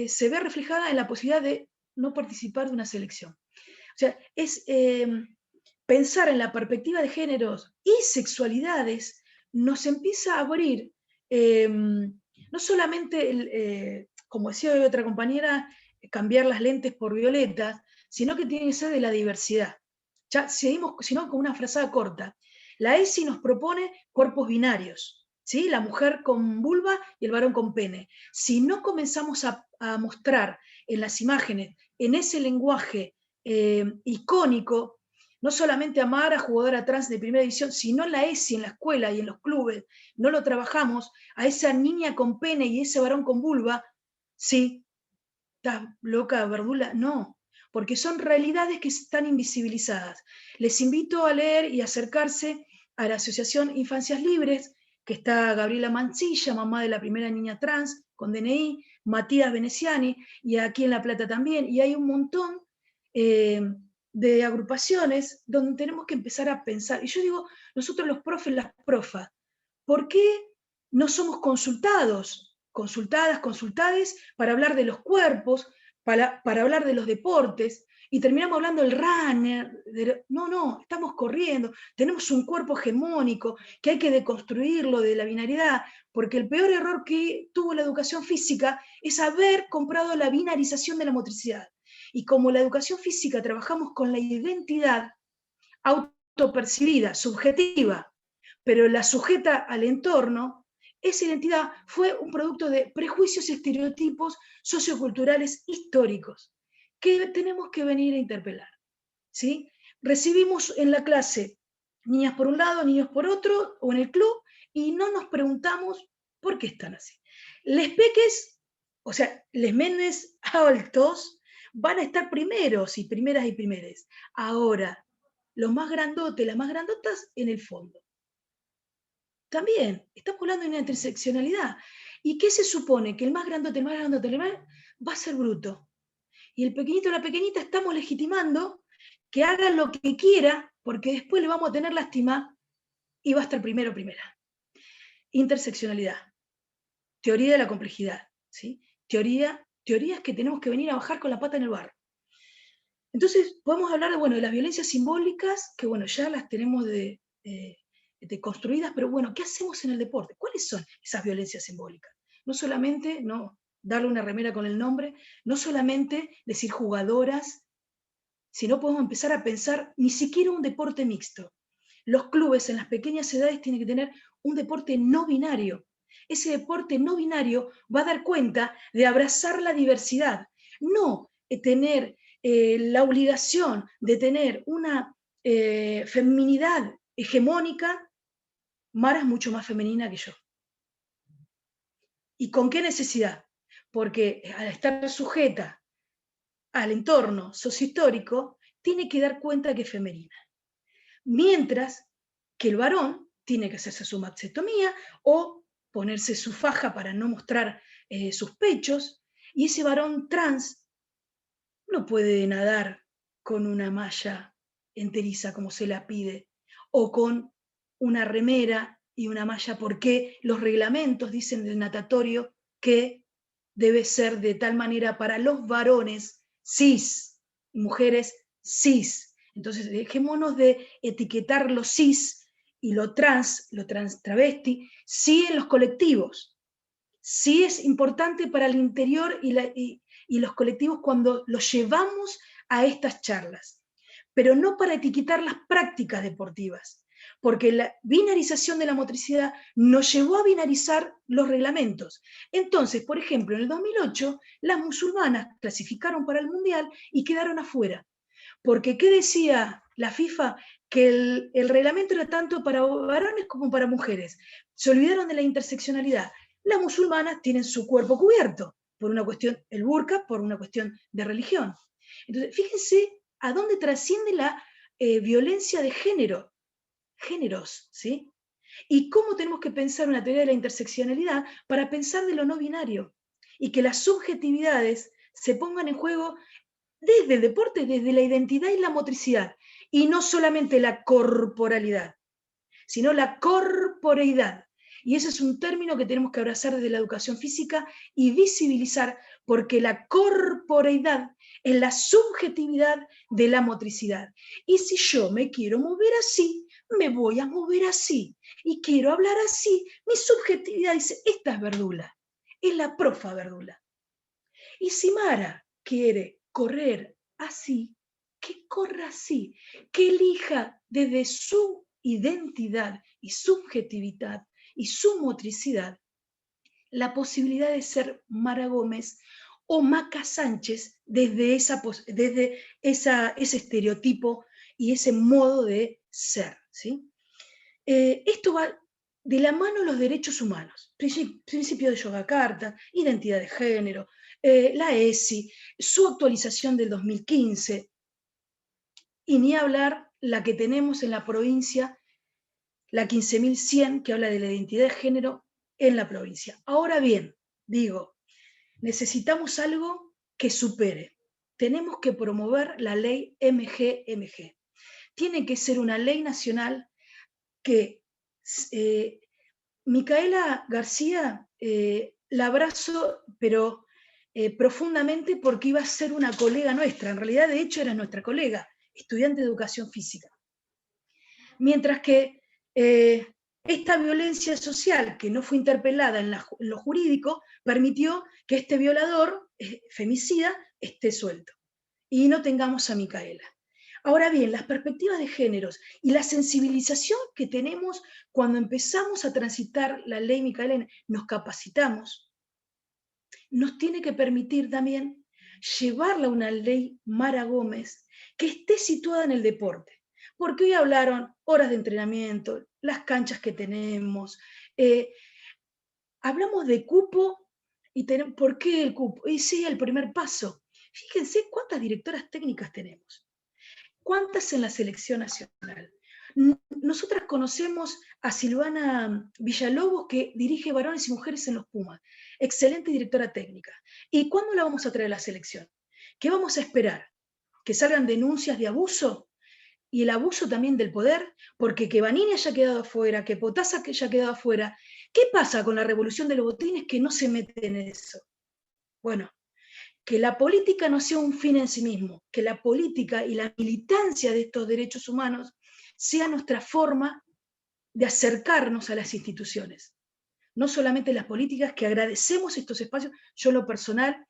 se ve reflejada en la posibilidad de no participar de una selección. O sea, es pensar en la perspectiva de géneros y sexualidades nos empieza a abrir no solamente, como decía hoy otra compañera, cambiar las lentes por violetas, sino que tiene que ser de la diversidad. Ya seguimos, sino con una frazada corta. La ESI nos propone cuerpos binarios, ¿sí? La mujer con vulva y el varón con pene. Si no comenzamos a mostrar en las imágenes, en ese lenguaje icónico, no solamente a Mara, jugadora trans de primera división, sino la ESI en la escuela y en los clubes, no lo trabajamos, a esa niña con pene y ese varón con vulva, sí, ¿estás loca, Verdula? No, porque son realidades que están invisibilizadas. Les invito a leer y acercarse a la Asociación Infancias Libres, que está Gabriela Mancilla, mamá de la primera niña trans con DNI, Matías Veneciani, y aquí en La Plata también, y hay un montón de agrupaciones donde tenemos que empezar a pensar. Y yo digo, nosotros los profes, las profas, ¿por qué no somos consultadas, consultades para hablar de los cuerpos, para hablar de los deportes, y terminamos hablando del runner? No, estamos corriendo, tenemos un cuerpo hegemónico que hay que deconstruirlo de la binariedad, porque el peor error que tuvo la educación física es haber comprado la binarización de la motricidad. Y como la educación física trabajamos con la identidad autopercibida, subjetiva, pero la sujeta al entorno, esa identidad fue un producto de prejuicios y estereotipos socioculturales históricos que tenemos que venir a interpelar, ¿sí? Recibimos en la clase niñas por un lado, niños por otro, o en el club, y no nos preguntamos por qué están así. Les peques, o sea, les menes altos, van a estar primeros y primeras y primeres. Ahora, los más grandotes, las más grandotas, en el fondo. También, estamos hablando de una interseccionalidad. ¿Y qué se supone? Que el más grandote, va a ser bruto. Y el pequeñito o la pequeñita estamos legitimando que haga lo que quiera, porque después le vamos a tener lástima y va a estar primero o primera. Interseccionalidad. Teoría de la complejidad, ¿sí? Teorías que tenemos que venir a bajar con la pata en el barro. Entonces, podemos hablar de las violencias simbólicas, que ya las tenemos construidas, pero ¿qué hacemos en el deporte? ¿Cuáles son esas violencias simbólicas? No solamente darle una remera con el nombre, no solamente decir jugadoras, sino podemos empezar a pensar ni siquiera un deporte mixto. Los clubes en las pequeñas edades tienen que tener un deporte no binario. Ese deporte no binario va a dar cuenta de abrazar la diversidad, no tener la obligación de tener una feminidad hegemónica. Mara es mucho más femenina que yo. ¿Y con qué necesidad? Porque al estar sujeta al entorno sociohistórico, tiene que dar cuenta que es femenina. Mientras que el varón tiene que hacerse su mastectomía o ponerse su faja para no mostrar sus pechos, y ese varón trans no puede nadar con una malla enteriza como se la pide, o con una remera y una malla, porque los reglamentos dicen del natatorio que debe ser de tal manera para los varones cis y mujeres cis. Entonces dejémonos de etiquetar lo cis y lo trans travesti, sí en los colectivos. Sí es importante para el interior y los colectivos cuando los llevamos a estas charlas, pero no para etiquetar las prácticas deportivas, porque la binarización de la motricidad nos llevó a binarizar los reglamentos. Entonces, por ejemplo, en el 2008, las musulmanas clasificaron para el Mundial y quedaron afuera. Porque, ¿qué decía la FIFA? Que el reglamento era tanto para varones como para mujeres. Se olvidaron de la interseccionalidad. Las musulmanas tienen su cuerpo cubierto, por una cuestión, el burka, por una cuestión de religión. Entonces, fíjense a dónde trasciende la violencia de género, géneros, ¿sí? Y cómo tenemos que pensar una teoría de la interseccionalidad para pensar de lo no binario, y que las subjetividades se pongan en juego desde el deporte, desde la identidad y la motricidad, y no solamente la corporalidad, sino la corporeidad. Y ese es un término que tenemos que abrazar desde la educación física y visibilizar, porque la corporeidad es la subjetividad de la motricidad. Y si yo me quiero mover así, me voy a mover así. Y quiero hablar así, mi subjetividad dice, esta es Verdula, es la profa Verdula. Y si Mara quiere correr así, que corra así, que elija desde su identidad y subjetividad y su motricidad la posibilidad de ser Mara Gómez o Maca Sánchez desde ese estereotipo y ese modo de ser, ¿sí? Esto va de la mano de los derechos humanos, principio de Yogyakarta, identidad de género, la ESI, su actualización del 2015, y ni hablar la que tenemos en la provincia, la 15.100, que habla de la identidad de género en la provincia. Ahora bien, digo, necesitamos algo que supere. Tenemos que promover la ley MGMG. Tiene que ser una ley nacional que Micaela García la abrazo, pero profundamente, porque iba a ser una colega nuestra. En realidad, de hecho, era nuestra colega, estudiante de educación física. Mientras que esta violencia social, que no fue interpelada en lo jurídico, permitió que este violador, femicida, esté suelto. Y no tengamos a Micaela. Ahora bien, las perspectivas de géneros y la sensibilización que tenemos cuando empezamos a transitar la ley Micaela, nos capacitamos, nos tiene que permitir también llevarla a una ley Mara Gómez que esté situada en el deporte. Porque hoy hablaron horas de entrenamiento, las canchas que tenemos, hablamos de cupo, y ¿por qué el cupo? Y sí, el primer paso. Fíjense cuántas directoras técnicas tenemos. ¿Cuántas en la selección nacional? Nosotras conocemos a Silvana Villalobos, que dirige varones y mujeres en los Pumas. Excelente directora técnica. ¿Y cuándo la vamos a traer a la selección? ¿Qué vamos a esperar? ¿Que salgan denuncias de abuso? Y el abuso también del poder, porque que Vanini haya quedado afuera, que Potasa haya quedado afuera. ¿Qué pasa con la revolución de los botines que no se mete en eso? Bueno, que la política no sea un fin en sí mismo, que la política y la militancia de estos derechos humanos sea nuestra forma de acercarnos a las instituciones. No solamente las políticas, que agradecemos estos espacios. Yo, lo personal,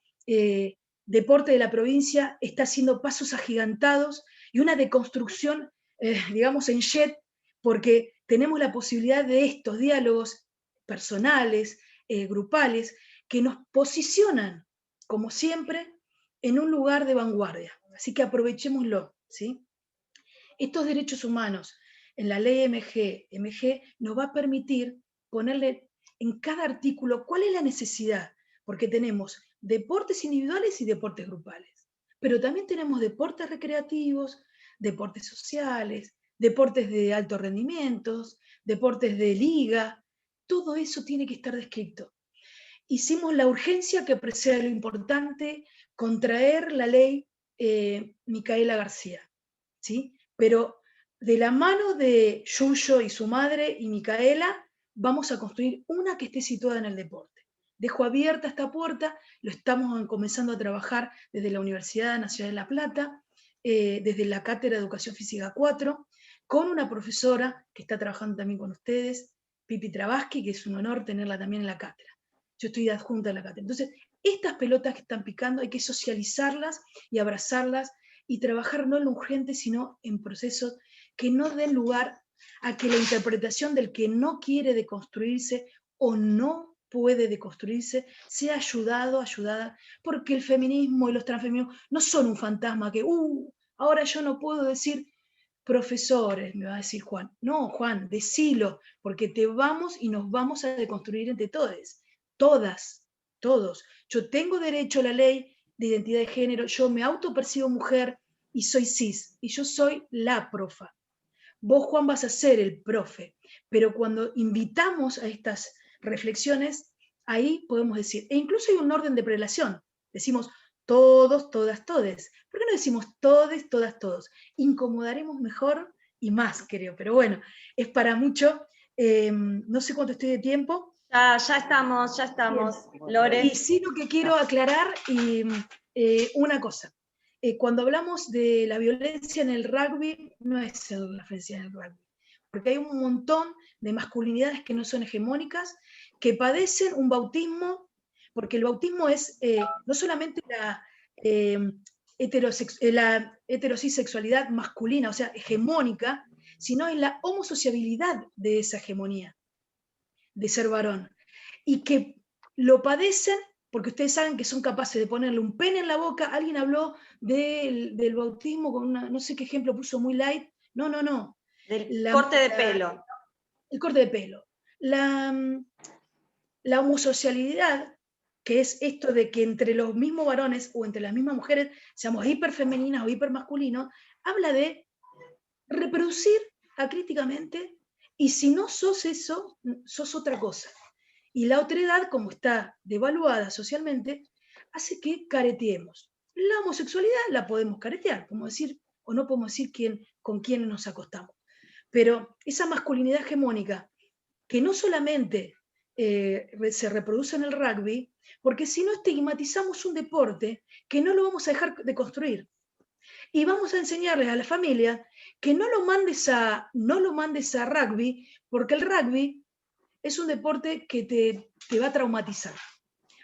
Deporte de la Provincia está haciendo pasos agigantados y una deconstrucción, digamos, en jet, porque tenemos la posibilidad de estos diálogos personales, grupales, que nos posicionan, como siempre, en un lugar de vanguardia. Así que aprovechémoslo, ¿sí? Estos derechos humanos en la ley MG nos va a permitir ponerle en cada artículo cuál es la necesidad, porque tenemos deportes individuales y deportes grupales, pero también tenemos deportes recreativos, deportes sociales, deportes de alto rendimiento, deportes de liga, todo eso tiene que estar descrito. Hicimos la urgencia que precede lo importante, contraer la ley Micaela García, ¿sí? Pero de la mano de Yuyo y su madre y Micaela, vamos a construir una que esté situada en el deporte. Dejo abierta esta puerta, lo estamos comenzando a trabajar desde la Universidad Nacional de La Plata, desde la Cátedra de Educación Física 4, con una profesora que está trabajando también con ustedes, Pipi Travasky, que es un honor tenerla también en la cátedra. Yo estoy adjunta a la cátedra. Entonces, estas pelotas que están picando hay que socializarlas y abrazarlas y trabajar no en lo urgente, sino en procesos que no den lugar a que la interpretación del que no quiere deconstruirse o no puede deconstruirse sea ayudada, porque el feminismo y los transfeminismos no son un fantasma que, ahora yo no puedo decir profesores, me va a decir Juan. No, Juan, decilo, porque te vamos y nos vamos a deconstruir entre todos. Todas, todos. Yo tengo derecho a la ley de identidad de género, yo me autopercibo mujer y soy cis, y yo soy la profa. Vos, Juan, vas a ser el profe, pero cuando invitamos a estas reflexiones, ahí podemos decir, e incluso hay un orden de prelación, decimos todos, todas, todes. ¿Por qué no decimos todes, todas, todos? Incomodaremos mejor y más, creo, pero bueno, es para mucho. No sé cuánto estoy de tiempo. Ya estamos, Lore. Y sí, lo que quiero aclarar, una cosa. Cuando hablamos de la violencia en el rugby, no es la violencia en el rugby, porque hay un montón de masculinidades que no son hegemónicas, que padecen un bautismo, porque el bautismo es no solamente la heterosexualidad masculina, o sea, hegemónica, sino en la homosociabilidad de esa hegemonía, de ser varón, y que lo padecen porque ustedes saben que son capaces de ponerle un pene en la boca. Alguien habló del bautismo con no sé qué ejemplo puso muy light. No. Del corte de pelo. El corte de pelo. La homosocialidad, que es esto de que entre los mismos varones o entre las mismas mujeres seamos hiperfemeninas o hipermasculinos, habla de reproducir acríticamente, y si no sos eso, sos otra cosa. Y la otredad, como está devaluada socialmente, hace que careteemos. La homosexualidad la podemos caretear, como decir, o no podemos decir con quién nos acostamos. Pero esa masculinidad hegemónica, que no solamente se reproduce en el rugby, porque si no estigmatizamos un deporte que no lo vamos a dejar de construir. Y vamos a enseñarles a la familia que no lo mandes a rugby, porque el rugby es un deporte que te va a traumatizar.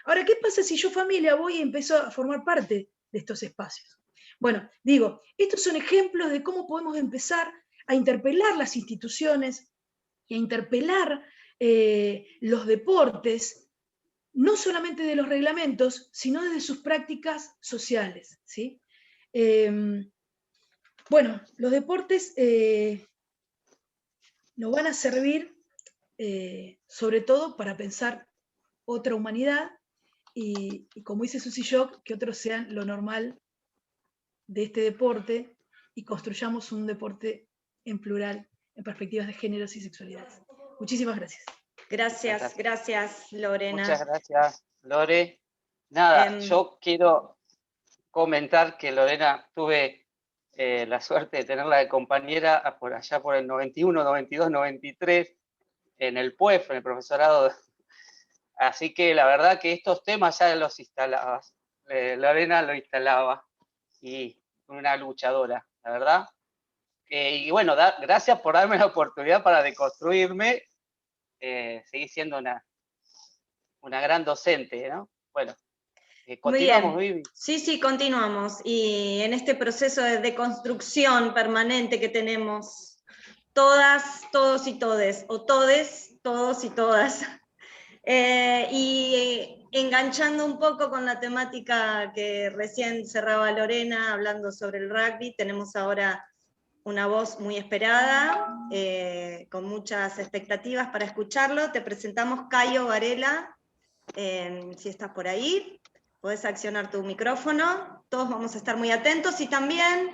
Ahora, ¿qué pasa si yo, familia, voy y empiezo a formar parte de estos espacios? Bueno, digo, estos son ejemplos de cómo podemos empezar a interpelar las instituciones y a interpelar los deportes, no solamente de los reglamentos, sino desde sus prácticas sociales, ¿sí? Bueno, los deportes nos van a servir sobre todo para pensar otra humanidad y como dice Susie Shock, que otros sean lo normal de este deporte y construyamos un deporte en plural, en perspectivas de géneros y sexualidades. Muchísimas gracias. Gracias, Lorena. Muchas gracias, Lore. Nada, yo quiero comentar que Lorena tuve la suerte de tenerla de compañera por allá por el 91, 92, 93 en el PUEF, en el profesorado. Así que la verdad que estos temas ya los instalabas. Lorena lo instalaba y una luchadora, la verdad. Y bueno, gracias por darme la oportunidad para deconstruirme. Seguí siendo una gran docente, ¿no? Bueno, continuamos, muy bien. Vivi. Sí, continuamos. Y en este proceso de deconstrucción permanente que tenemos todas, todos y todes, o todes, todos y todas. Y enganchando un poco con la temática que recién cerraba Lorena, hablando sobre el rugby, tenemos ahora una voz muy esperada, con muchas expectativas para escucharlo. Te presentamos Cayo Varela, si estás por ahí, podés accionar tu micrófono, todos vamos a estar muy atentos, y también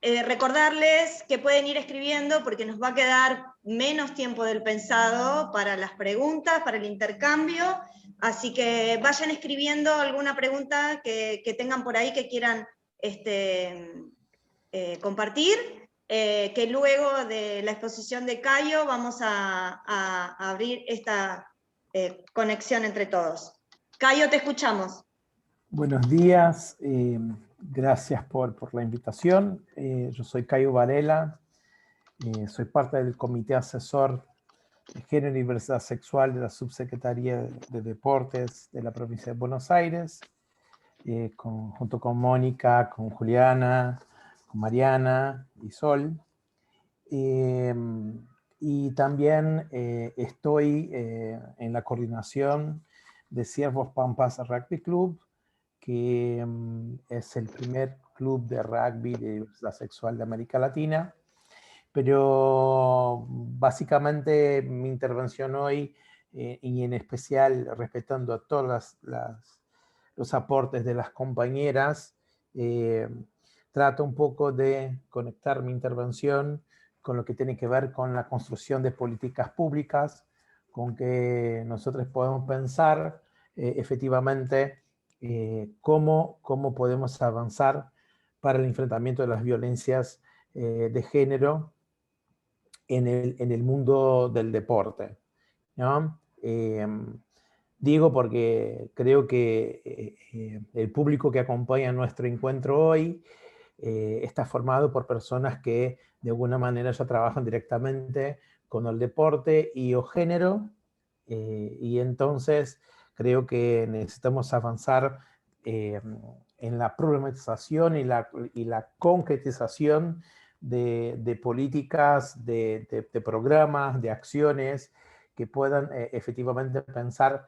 recordarles que pueden ir escribiendo porque nos va a quedar menos tiempo del pensado para las preguntas, para el intercambio, así que vayan escribiendo alguna pregunta que tengan por ahí que quieran compartir, que luego de la exposición de Cayo vamos a abrir esta conexión entre todos. Cayo, te escuchamos. Buenos días, gracias por la invitación. Yo soy Cayo Varela, soy parte del Comité Asesor de Género y Diversidad Sexual de la Subsecretaría de Deportes de la provincia de Buenos Aires, junto con Mónica, con Juliana, con Mariana y Sol. Y también estoy en la coordinación de Ciervos Pampas Rugby Club, que es el primer club de rugby de diversidad sexual de América Latina. Pero básicamente mi intervención hoy, y en especial respetando a todos los aportes de las compañeras, trato un poco de conectar mi intervención con lo que tiene que ver con la construcción de políticas públicas, con que nosotros podemos pensar efectivamente cómo podemos avanzar para el enfrentamiento de las violencias de género en el mundo del deporte, ¿no? Digo porque creo que el público que acompaña nuestro encuentro hoy está formado por personas que de alguna manera ya trabajan directamente con el deporte y o género, y entonces creo que necesitamos avanzar en la problematización y la concretización de políticas, de programas, de acciones que puedan efectivamente pensar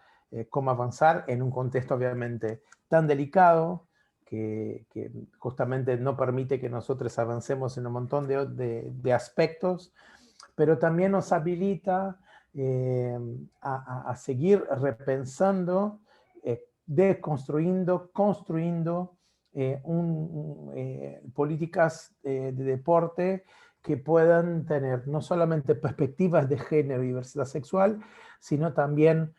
cómo avanzar en un contexto obviamente tan delicado que justamente no permite que nosotros avancemos en un montón de aspectos, pero también nos habilita a seguir repensando, deconstruyendo, construyendo políticas de deporte que puedan tener no solamente perspectivas de género y diversidad sexual, sino también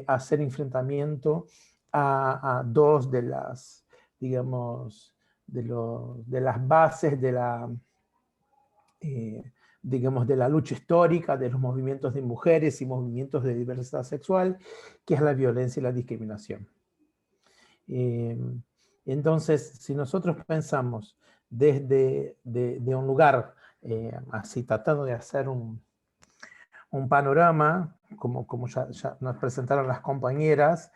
hacer enfrentamiento a dos de las, digamos, de las bases de la, digamos, de la lucha histórica de los movimientos de mujeres y movimientos de diversidad sexual, que es la violencia y la discriminación. Entonces, si nosotros pensamos desde de un lugar, así tratando de hacer un panorama, como ya nos presentaron las compañeras,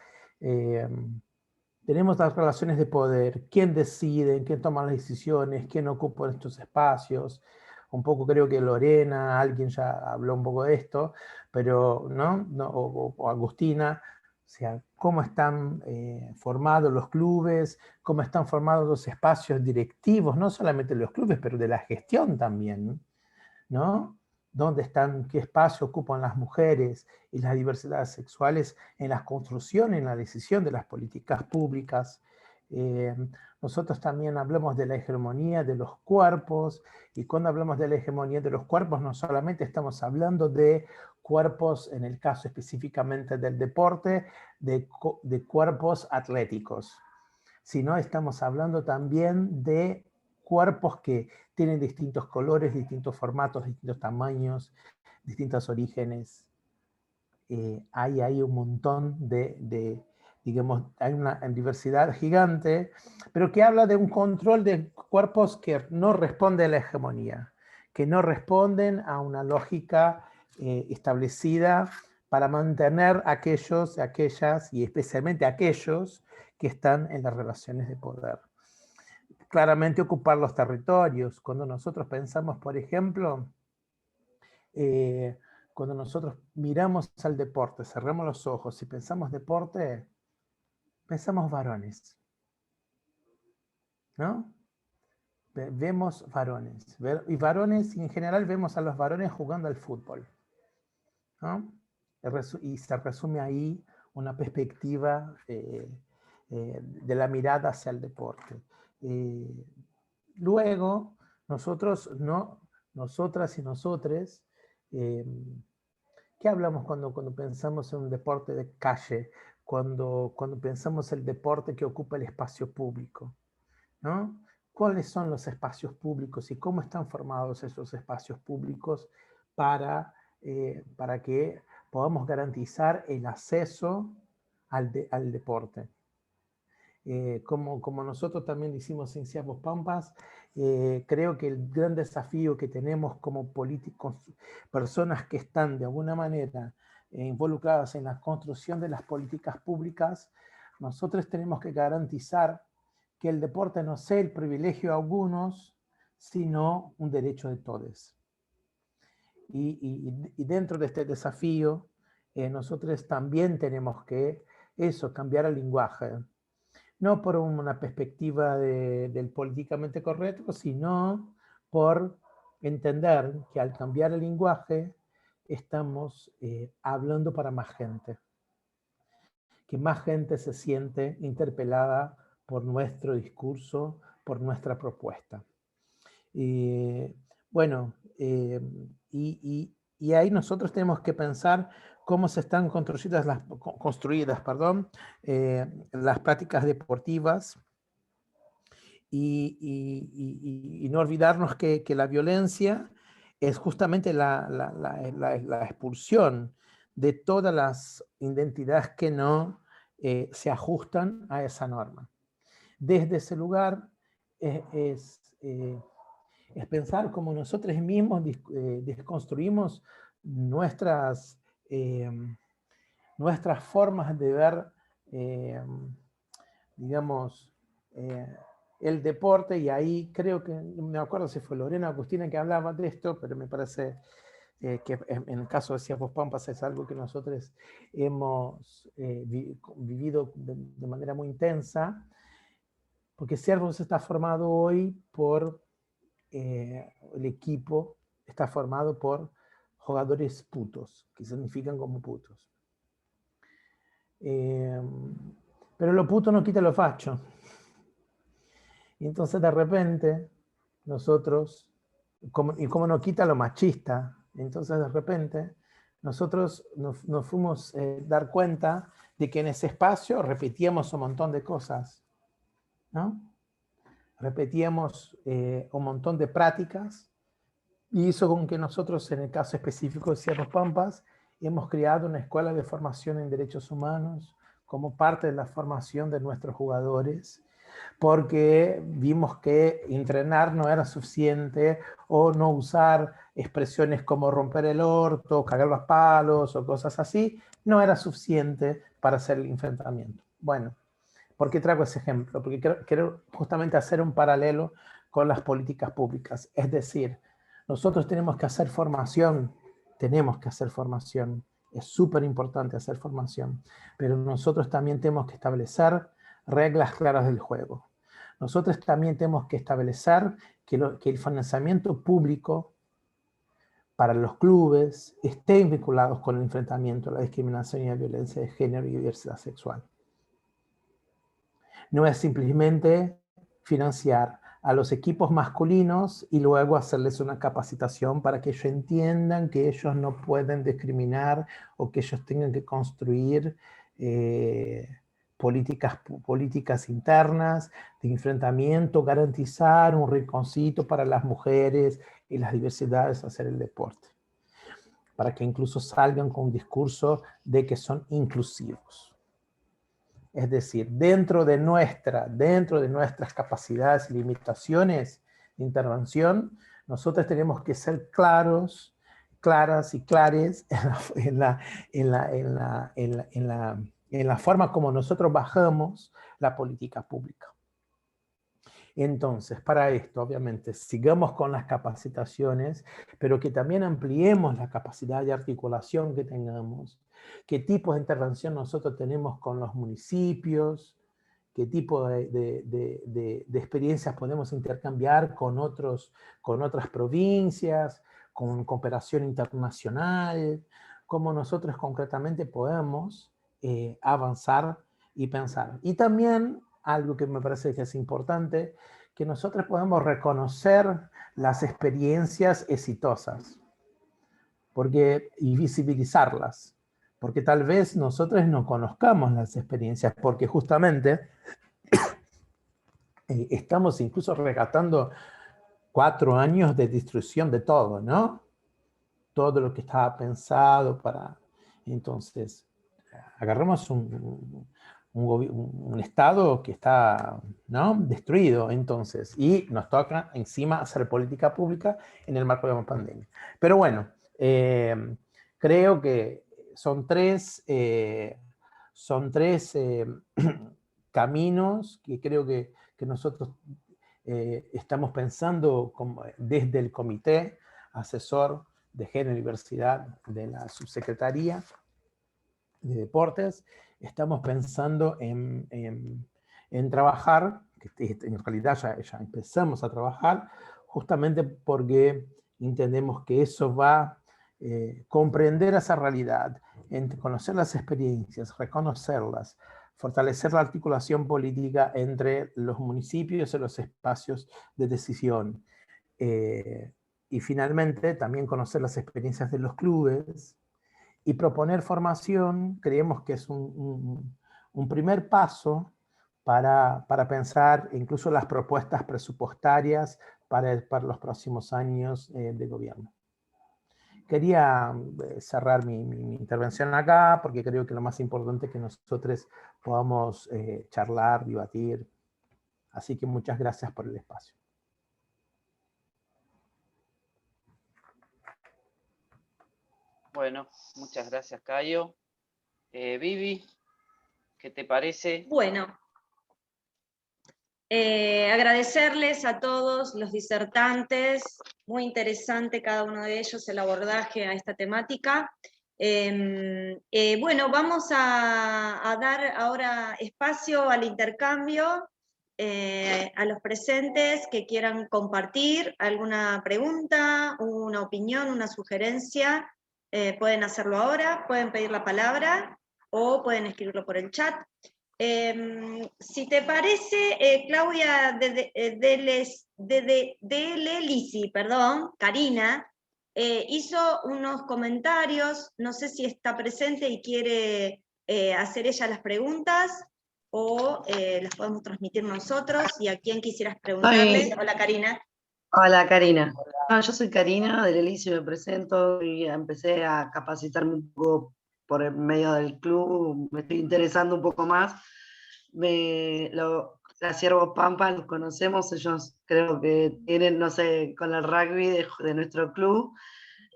tenemos las relaciones de poder, quién decide, quién toma las decisiones, quién ocupa estos espacios. Un poco creo que Lorena, alguien ya habló un poco de esto, pero ¿no? O Agustina, o sea, cómo están formados los clubes, cómo están formados los espacios directivos, no solamente los clubes, pero de la gestión también, ¿no? ¿Dónde están, qué espacio ocupan las mujeres y las diversidades sexuales en la construcción, en la decisión de las políticas públicas? Nosotros también hablamos de la hegemonía de los cuerpos, y cuando hablamos de la hegemonía de los cuerpos no solamente estamos hablando de cuerpos, en el caso específicamente del deporte, de cuerpos atléticos, sino estamos hablando también de cuerpos que tienen distintos colores, distintos formatos, distintos tamaños, distintos orígenes. Hay un montón digamos, hay una diversidad gigante, pero que habla de un control de cuerpos que no responde a la hegemonía, que no responden a una lógica establecida para mantener aquellos, aquellas, y especialmente aquellos que están en las relaciones de poder. Claramente ocupar los territorios. Cuando nosotros pensamos, por ejemplo, cuando nosotros miramos al deporte, cerramos los ojos y pensamos deporte, pensamos varones, ¿no? vemos varones. Y varones, en general, vemos a los varones jugando al fútbol, ¿no? Y se resume ahí una perspectiva de la mirada hacia el deporte. Luego, nosotras y nosotres, ¿qué hablamos cuando pensamos en un deporte de calle? Cuando pensamos en el deporte que ocupa el espacio público, ¿no? ¿Cuáles son los espacios públicos y cómo están formados esos espacios públicos para que podamos garantizar el acceso al deporte? Como nosotros también hicimos en Ciapos Pampas, creo que el gran desafío que tenemos como políticos, personas que están de alguna manera involucradas en la construcción de las políticas públicas, nosotros tenemos que garantizar que el deporte no sea el privilegio de algunos, sino un derecho de todos. Y dentro de este desafío, nosotros también tenemos que cambiar el lenguaje. No por una perspectiva del políticamente correcto, sino por entender que al cambiar el lenguaje estamos hablando para más gente. Que más gente se siente interpelada por nuestro discurso, por nuestra propuesta. Bueno, y ahí nosotros tenemos que pensar cómo se están construidas las prácticas deportivas y no olvidarnos que la violencia es justamente la expulsión de todas las identidades que no se ajustan a esa norma. Desde ese lugar es pensar cómo nosotros mismos desconstruimos nuestras formas de ver, digamos, el deporte, y ahí creo que, no me acuerdo si fue Lorena o Agustina que hablaba de esto, pero me parece que en el caso de Ciapos Pampas es algo que nosotros hemos vivido de manera muy intensa, porque Ciapos está formado hoy por el equipo, está formado por jugadores putos, que significan como putos. Pero lo puto no quita lo facho. Y entonces de repente nosotros, como no quita lo machista, entonces de repente nosotros nos fuimos dar cuenta de que en ese espacio repetíamos un montón de cosas, ¿no? Repetíamos un montón de prácticas, y hizo con que nosotros, en el caso específico de Ciapos Pampas, hemos creado una escuela de formación en derechos humanos como parte de la formación de nuestros jugadores, porque vimos que entrenar no era suficiente, o no usar expresiones como romper el orto, cagar los palos o cosas así, no era suficiente para hacer el enfrentamiento. Bueno, ¿por qué traigo ese ejemplo? Porque quiero justamente hacer un paralelo con las políticas públicas. Es decir, nosotros tenemos que hacer formación, es súper importante hacer formación, pero nosotros también tenemos que establecer reglas claras del juego. Nosotros también tenemos que establecer que el financiamiento público para los clubes esté vinculado con el enfrentamiento a la discriminación y la violencia de género y diversidad sexual. No es simplemente financiar a los equipos masculinos y luego hacerles una capacitación para que ellos entiendan que ellos no pueden discriminar o que ellos tengan que construir políticas internas de enfrentamiento, garantizar un rinconcito para las mujeres y las diversidades a hacer el deporte, para que incluso salgan con un discurso de que son inclusivos. Es decir, dentro de nuestras capacidades y limitaciones de intervención, nosotros tenemos que ser claras y clares en la forma como nosotros bajamos la política pública. Entonces, para esto, obviamente, sigamos con las capacitaciones, pero que también ampliemos la capacidad de articulación que tengamos, qué tipos de intervención nosotros tenemos con los municipios, qué tipo de experiencias podemos intercambiar con otras provincias, con cooperación internacional, cómo nosotros concretamente podemos avanzar y pensar. Y también, algo que me parece que es importante, que nosotros podemos reconocer las experiencias exitosas y visibilizarlas, porque tal vez nosotros no conozcamos las experiencias, porque justamente estamos incluso rescatando 4 años de destrucción de todo, ¿no? Todo lo que estaba pensado para... Entonces, agarramos un Estado que está, ¿no?, destruido, entonces, y nos toca encima hacer política pública en el marco de una pandemia. Pero bueno, creo que son tres caminos que creo que nosotros estamos pensando desde el Comité Asesor de Género y Diversidad de la Subsecretaría de Deportes. Estamos pensando en trabajar, que en realidad ya empezamos a trabajar, justamente porque entendemos que eso va a comprender esa realidad, conocer las experiencias, reconocerlas, fortalecer la articulación política entre los municipios y los espacios de decisión. Y finalmente, también conocer las experiencias de los clubes y proponer formación. Creemos que es un primer paso para pensar incluso las propuestas presupuestarias para los próximos años de gobierno. Quería cerrar mi intervención acá, porque creo que lo más importante es que nosotros podamos charlar, debatir. Así que muchas gracias por el espacio. Bueno, muchas gracias, Cayo. Vivi, ¿qué te parece? Bueno, agradecerles a todos los disertantes, muy interesante cada uno de ellos el abordaje a esta temática. Bueno, vamos a dar ahora espacio al intercambio, a los presentes que quieran compartir alguna pregunta, una opinión, una sugerencia, pueden hacerlo ahora, pueden pedir la palabra o pueden escribirlo por el chat. Si te parece, Claudia de Lisi, perdón, Karina, hizo unos comentarios, no sé si está presente y quiere hacer ella las preguntas, o las podemos transmitir nosotros, y a quién quisieras preguntarle. Hola, Karina. Hola, Karina. No, yo soy Karina del Elíseo, me presento y empecé a capacitarme un poco por el medio del club, me estoy interesando un poco más. La Ciervos Pampa los conocemos, ellos creo que tienen, no sé, con el rugby de nuestro club.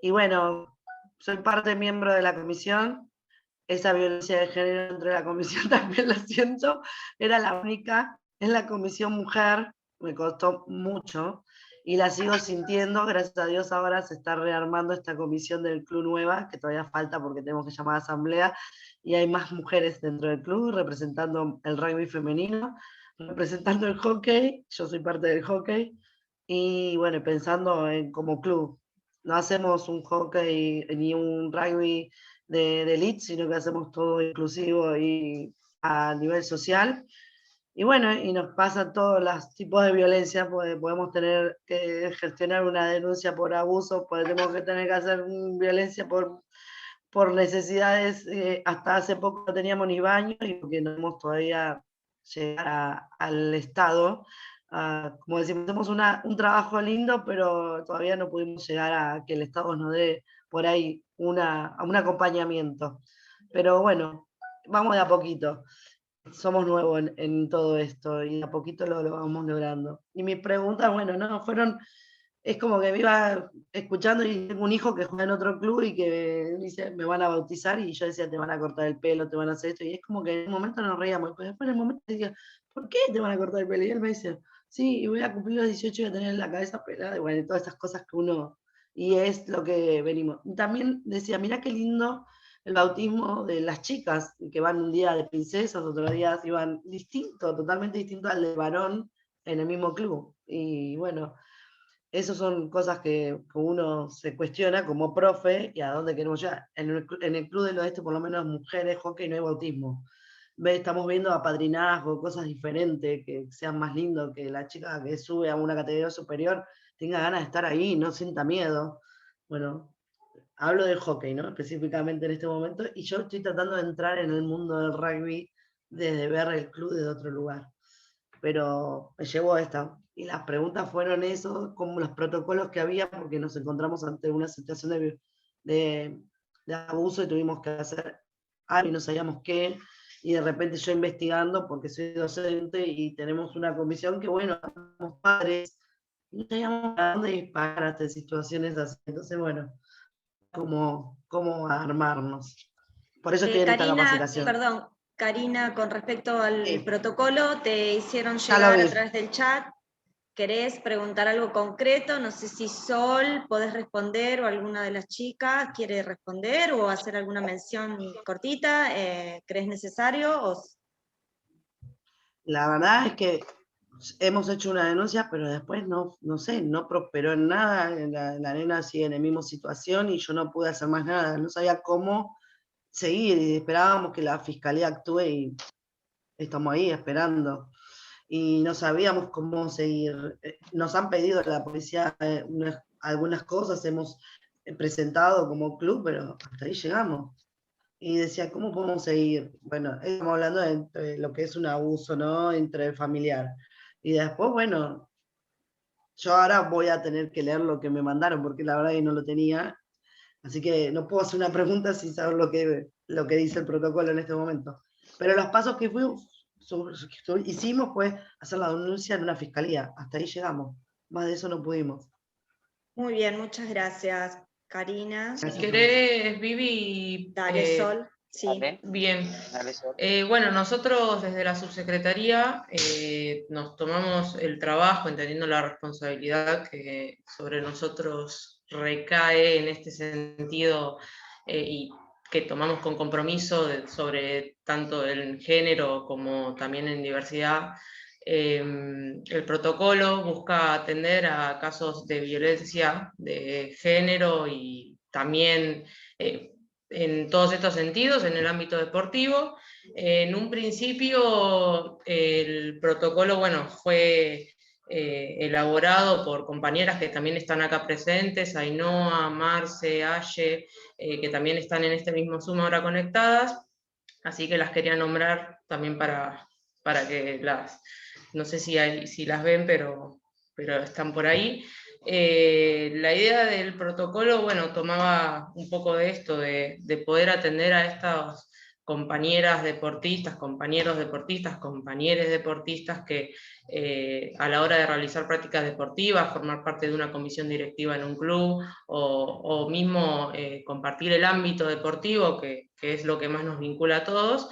Y bueno, soy miembro de la comisión. Esa violencia de género entre la comisión también la siento. Era la única, es la comisión mujer, me costó mucho. Y la sigo sintiendo, gracias a Dios ahora se está rearmando esta comisión del club nueva, que todavía falta porque tenemos que llamar a asamblea, y hay más mujeres dentro del club, representando el rugby femenino, representando el hockey, yo soy parte del hockey, y bueno, pensando en como club, no hacemos un hockey ni un rugby de elite, sino que hacemos todo inclusivo y a nivel social. Y bueno, y nos pasan todos los tipos de violencia, podemos tener que gestionar una denuncia por abuso, podemos tener que hacer violencia por necesidades, hasta hace poco no teníamos ni baño, y porque no hemos todavía llegado al Estado. Como decimos, hacemos un trabajo lindo, pero todavía no pudimos llegar a que el Estado nos dé por ahí un acompañamiento. Pero bueno, vamos de a poquito. Somos nuevos en todo esto y a poquito lo vamos logrando. Y mis preguntas, bueno, no, es como que me iba escuchando y tengo un hijo que juega en otro club y que dice, me van a bautizar, y yo decía, te van a cortar el pelo, te van a hacer esto, y es como que en un momento nos reíamos, pero después en el momento decía, ¿por qué te van a cortar el pelo? Y él me dice, sí, y voy a cumplir los 18 y voy a tener la cabeza pelada, y bueno, todas esas cosas que uno, y es lo que venimos. Y también decía, mirá qué lindo el bautismo de las chicas, que van un día de princesas, otro día iban distinto, totalmente distinto al de varón en el mismo club. Y bueno, esas son cosas que uno se cuestiona como profe y a dónde queremos llegar. En el Club del Oeste, por lo menos mujeres, hockey, no hay bautismo. Estamos viendo apadrinazgo, cosas diferentes, que sean más lindos, que la chica que sube a una categoría superior tenga ganas de estar ahí, no sienta miedo. Bueno, hablo del hockey, ¿no? Específicamente en este momento, y yo estoy tratando de entrar en el mundo del rugby desde ver el club desde otro lugar. Pero me llevó a esta. Y las preguntas fueron eso, como los protocolos que había, porque nos encontramos ante una situación de abuso y tuvimos que hacer algo y no sabíamos qué. Y de repente yo investigando, porque soy docente y tenemos una comisión que, bueno, somos padres, y no sabíamos a dónde disparar hasta situaciones así. Entonces, bueno, cómo armarnos. Por eso estoy en esta capacitación. Perdón, Karina, con respecto al Sí. protocolo, te hicieron Ya lo llegar vi. a través del chat. ¿Querés preguntar algo concreto? No sé si Sol podés responder o alguna de las chicas quiere responder o hacer alguna mención cortita. ¿Crees necesario? La verdad es que hemos hecho una denuncia, pero después no sé, no prosperó en nada. La nena sigue en la misma situación y yo no pude hacer más nada. No sabía cómo seguir y esperábamos que la fiscalía actúe y estamos ahí esperando. Y no sabíamos cómo seguir. Nos han pedido a la policía algunas cosas, hemos presentado como club, pero hasta ahí llegamos. Y decía, ¿cómo podemos seguir? Bueno, estamos hablando de lo que es un abuso, ¿no? Entre familiar. Y después, bueno, yo ahora voy a tener que leer lo que me mandaron, porque la verdad que no lo tenía. Así que no puedo hacer una pregunta sin saber lo que dice el protocolo en este momento. Pero los pasos que hicimos fue hacer la denuncia en una fiscalía. Hasta ahí llegamos. Más de eso no pudimos. Muy bien, muchas gracias, Karina. Gracias. Si querés, Vivi. Dale, Sol. Sí. Dale, Bien. dale, Sol. Bueno, nosotros desde la subsecretaría nos tomamos el trabajo, entendiendo la responsabilidad que sobre nosotros recae en este sentido y que tomamos con compromiso sobre tanto el género como también en diversidad. El protocolo busca atender a casos de violencia de género y también en todos estos sentidos en el ámbito deportivo. En un principio el protocolo, bueno, fue elaborado por compañeras que también están acá presentes, Ainhoa, Marce, Aye, que también están en este mismo Zoom ahora conectadas, así que las quería nombrar también para que no sé si las ven, pero están por ahí. La idea del protocolo, bueno, tomaba un poco de esto, de poder atender a estas compañeras deportistas, compañeros deportistas, compañeres deportistas que a la hora de realizar prácticas deportivas, formar parte de una comisión directiva en un club, o mismo compartir el ámbito deportivo, que es lo que más nos vincula a todos,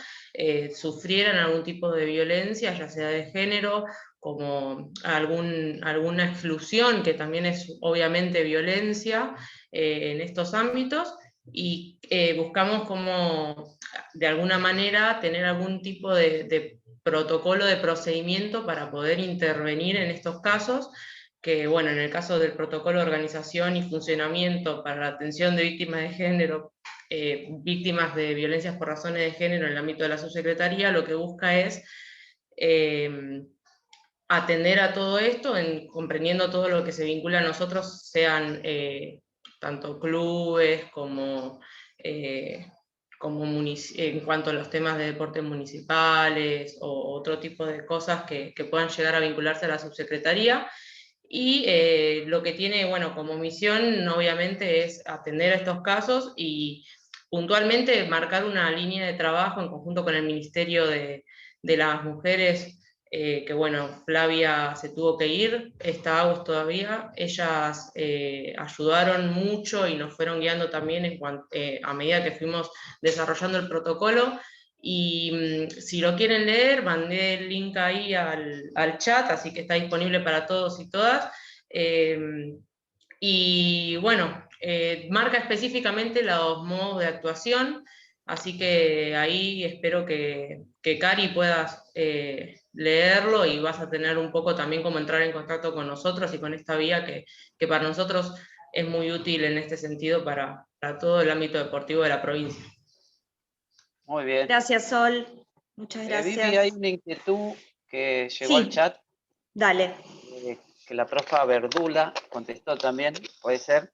sufrieran algún tipo de violencia, ya sea de género, como alguna exclusión, que también es obviamente violencia en estos ámbitos, y buscamos como de alguna manera tener algún tipo de protocolo de procedimiento para poder intervenir en estos casos, que bueno, en el caso del protocolo de organización y funcionamiento para la atención de víctimas de género, víctimas de violencias por razones de género en el ámbito de la subsecretaría, lo que busca es atender a todo esto, comprendiendo todo lo que se vincula a nosotros, sean tanto clubes como en cuanto a los temas de deportes municipales o otro tipo de cosas que puedan llegar a vincularse a la subsecretaría. Y lo que tiene, bueno, como misión, obviamente, es atender a estos casos y puntualmente marcar una línea de trabajo en conjunto con el Ministerio de las Mujeres, que bueno, Flavia se tuvo que ir, está Agus todavía. Ellas ayudaron mucho y nos fueron guiando también a medida que fuimos desarrollando el protocolo. Y si lo quieren leer, mandé el link ahí al chat, así que está disponible para todos y todas. Y bueno, marca específicamente los modos de actuación. Así que ahí espero que Cari puedas leerlo y vas a tener un poco también como entrar en contacto con nosotros y con esta vía que para nosotros es muy útil en este sentido para todo el ámbito deportivo de la provincia. Muy bien. Gracias, Sol. Muchas gracias. Vivi, hay una inquietud que llegó al chat. Dale. Que la profa Verdula contestó también, ¿puede ser?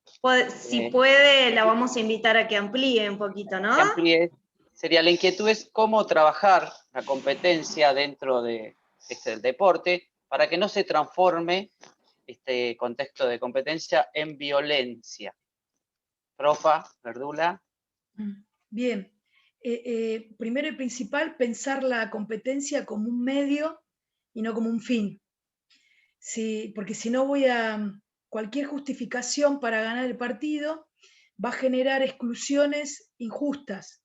Si puede, la vamos a invitar a que amplíe un poquito, ¿no? Que amplíe. Sería la inquietud es cómo trabajar la competencia dentro del deporte para que no se transforme este contexto de competencia en violencia. Profa Verdula. Bien. Primero y principal, pensar la competencia como un medio y no como un fin. Sí, porque si no cualquier justificación para ganar el partido va a generar exclusiones injustas.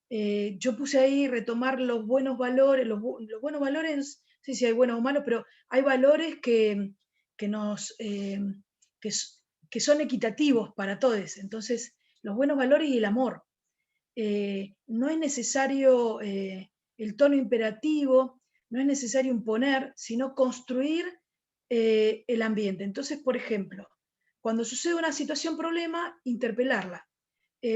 Yo puse ahí retomar los buenos valores, los buenos valores, no sé si hay buenos o malos, pero hay valores que son equitativos para todos. Entonces, los buenos valores y el amor. No es necesario el tono imperativo, no es necesario imponer, sino construir el ambiente. Entonces, por ejemplo, cuando sucede una situación problema, interpelarla.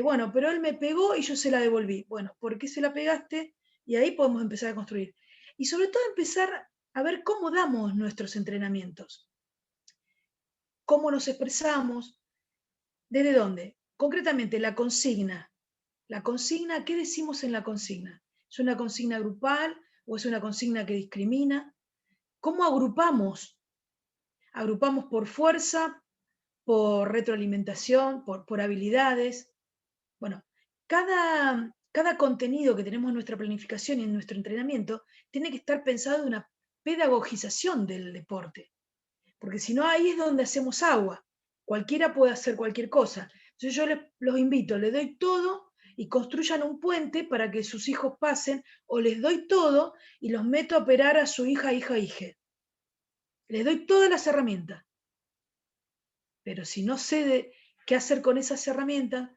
Bueno, pero él me pegó y yo se la devolví. Bueno, ¿por qué se la pegaste? Y ahí podemos empezar a construir. Y sobre todo empezar a ver cómo damos nuestros entrenamientos. Cómo nos expresamos, ¿desde dónde? Concretamente, la consigna. La consigna, ¿qué decimos en la consigna? ¿Es una consigna grupal o es una consigna que discrimina? ¿Cómo agrupamos? Agrupamos por fuerza, por retroalimentación, por habilidades. Bueno, cada contenido que tenemos en nuestra planificación y en nuestro entrenamiento tiene que estar pensado en una pedagogización del deporte, porque si no, ahí es donde hacemos agua. Cualquiera puede hacer cualquier cosa. Entonces yo los invito, les doy todo y construyan un puente para que sus hijos pasen, o les doy todo y los meto a operar a su hija. Les doy todas las herramientas. Pero si no sé qué hacer con esas herramientas,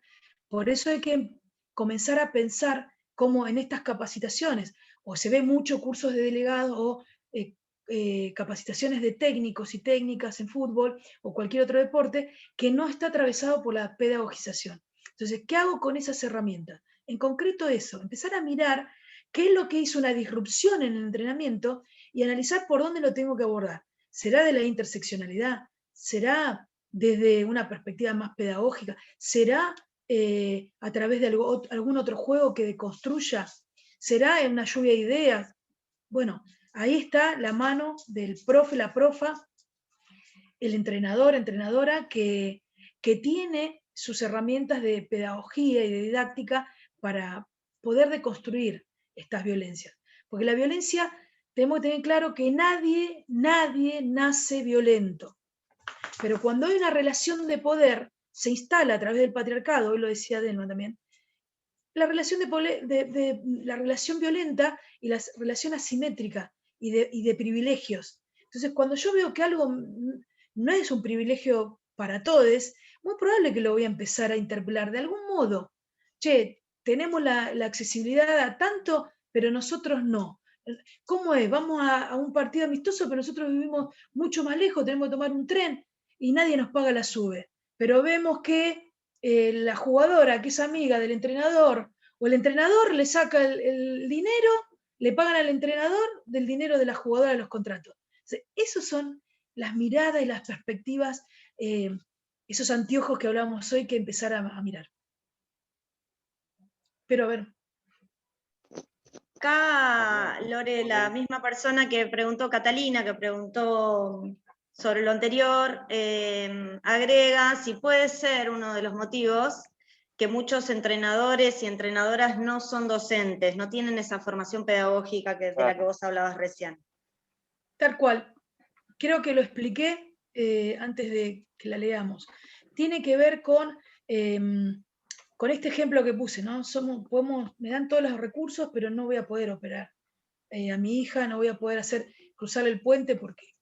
por eso hay que comenzar a pensar cómo en estas capacitaciones, o se ve mucho cursos de delegados o capacitaciones de técnicos y técnicas en fútbol o cualquier otro deporte, que no está atravesado por la pedagogización. Entonces, ¿qué hago con esas herramientas? En concreto eso, empezar a mirar qué es lo que hizo una disrupción en el entrenamiento y analizar por dónde lo tengo que abordar. ¿Será de la interseccionalidad? ¿Será desde una perspectiva más pedagógica? ¿Será a través de algún otro juego que deconstruya? ¿Será en una lluvia de ideas? Bueno, ahí está la mano del profe, la profa, el entrenador, entrenadora, que tiene sus herramientas de pedagogía y de didáctica para poder deconstruir estas violencias. Porque la violencia, tenemos que tener claro que nadie nace violento. Pero cuando hay una relación de poder, se instala a través del patriarcado, hoy lo decía Delma también, la relación, la relación violenta y la relación asimétrica y de privilegios. Entonces, cuando yo veo que algo no es un privilegio para todos, muy probable que lo voy a empezar a interpelar de algún modo. Che, tenemos la accesibilidad a tanto, pero nosotros no. ¿Cómo es? Vamos a un partido amistoso, pero nosotros vivimos mucho más lejos, tenemos que tomar un tren y nadie nos paga la SUBE. Pero vemos que la jugadora que es amiga del entrenador o el entrenador le saca el dinero, le pagan al entrenador del dinero de la jugadora de los contratos. O sea, esos son las miradas y las perspectivas, esos anteojos que hablábamos hoy que empezar a mirar. Pero a ver. Acá, Lore, la misma persona que preguntó, Catalina, que preguntó sobre lo anterior, agrega si puede ser uno de los motivos que muchos entrenadores y entrenadoras no son docentes, no tienen esa formación pedagógica de la que vos hablabas recién. Tal cual. Creo que lo expliqué antes de que la leamos. Tiene que ver con este ejemplo que puse, ¿no? Me dan todos los recursos, pero no voy a poder operar a mi hija, no voy a poder cruzar el puente porque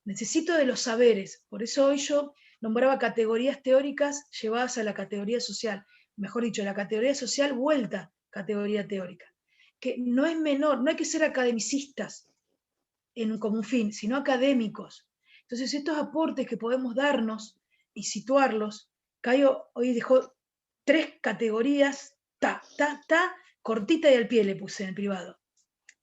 necesito de los saberes. Por eso hoy yo nombraba categorías teóricas llevadas a la categoría social, mejor dicho, la categoría social vuelta categoría teórica, que no es menor, no hay que ser academicistas como un fin, sino académicos. Entonces estos aportes que podemos darnos y situarlos, Cayo hoy dejó 3 categorías, cortita y al pie le puse en el privado.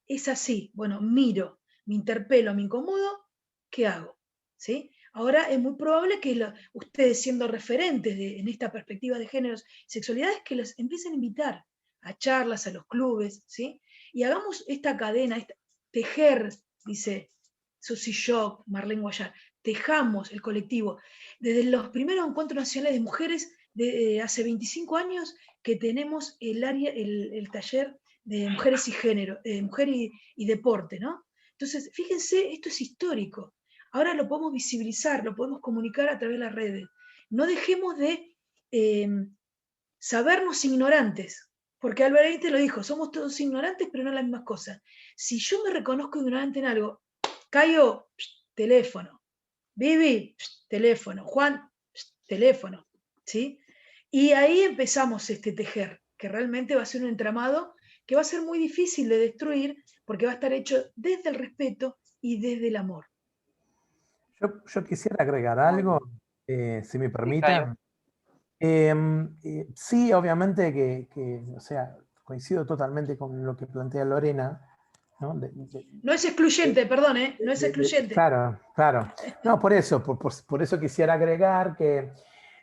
Es así, bueno, miro, me interpelo, me incomodo, ¿qué hago? ¿Sí? Ahora es muy probable que ustedes, siendo referentes en esta perspectiva de géneros y sexualidades, que los empiecen a invitar a charlas, a los clubes, ¿sí? Y hagamos esta cadena, tejer, dice Susie Shock, Marlene Guayar, tejamos el colectivo. Desde los primeros encuentros nacionales de mujeres, de hace 25 años, que tenemos el taller de mujeres y género, mujer y deporte, ¿no? Entonces, fíjense, esto es histórico. Ahora lo podemos visibilizar, lo podemos comunicar a través de las redes. No dejemos de sabernos ignorantes, porque Albert Einstein lo dijo, somos todos ignorantes, pero no las mismas cosas. Si yo me reconozco ignorante en algo, Cayo, teléfono. Vivi, teléfono. Juan, teléfono. ¿Sí? Y ahí empezamos este tejer, que realmente va a ser un entramado que va a ser muy difícil de destruir, porque va a estar hecho desde el respeto y desde el amor. Yo quisiera agregar algo, si me permiten. Sí, obviamente que, o sea, coincido totalmente con lo que plantea Lorena, ¿no? No es excluyente, perdón, no es excluyente. Claro, claro. No, por eso quisiera agregar que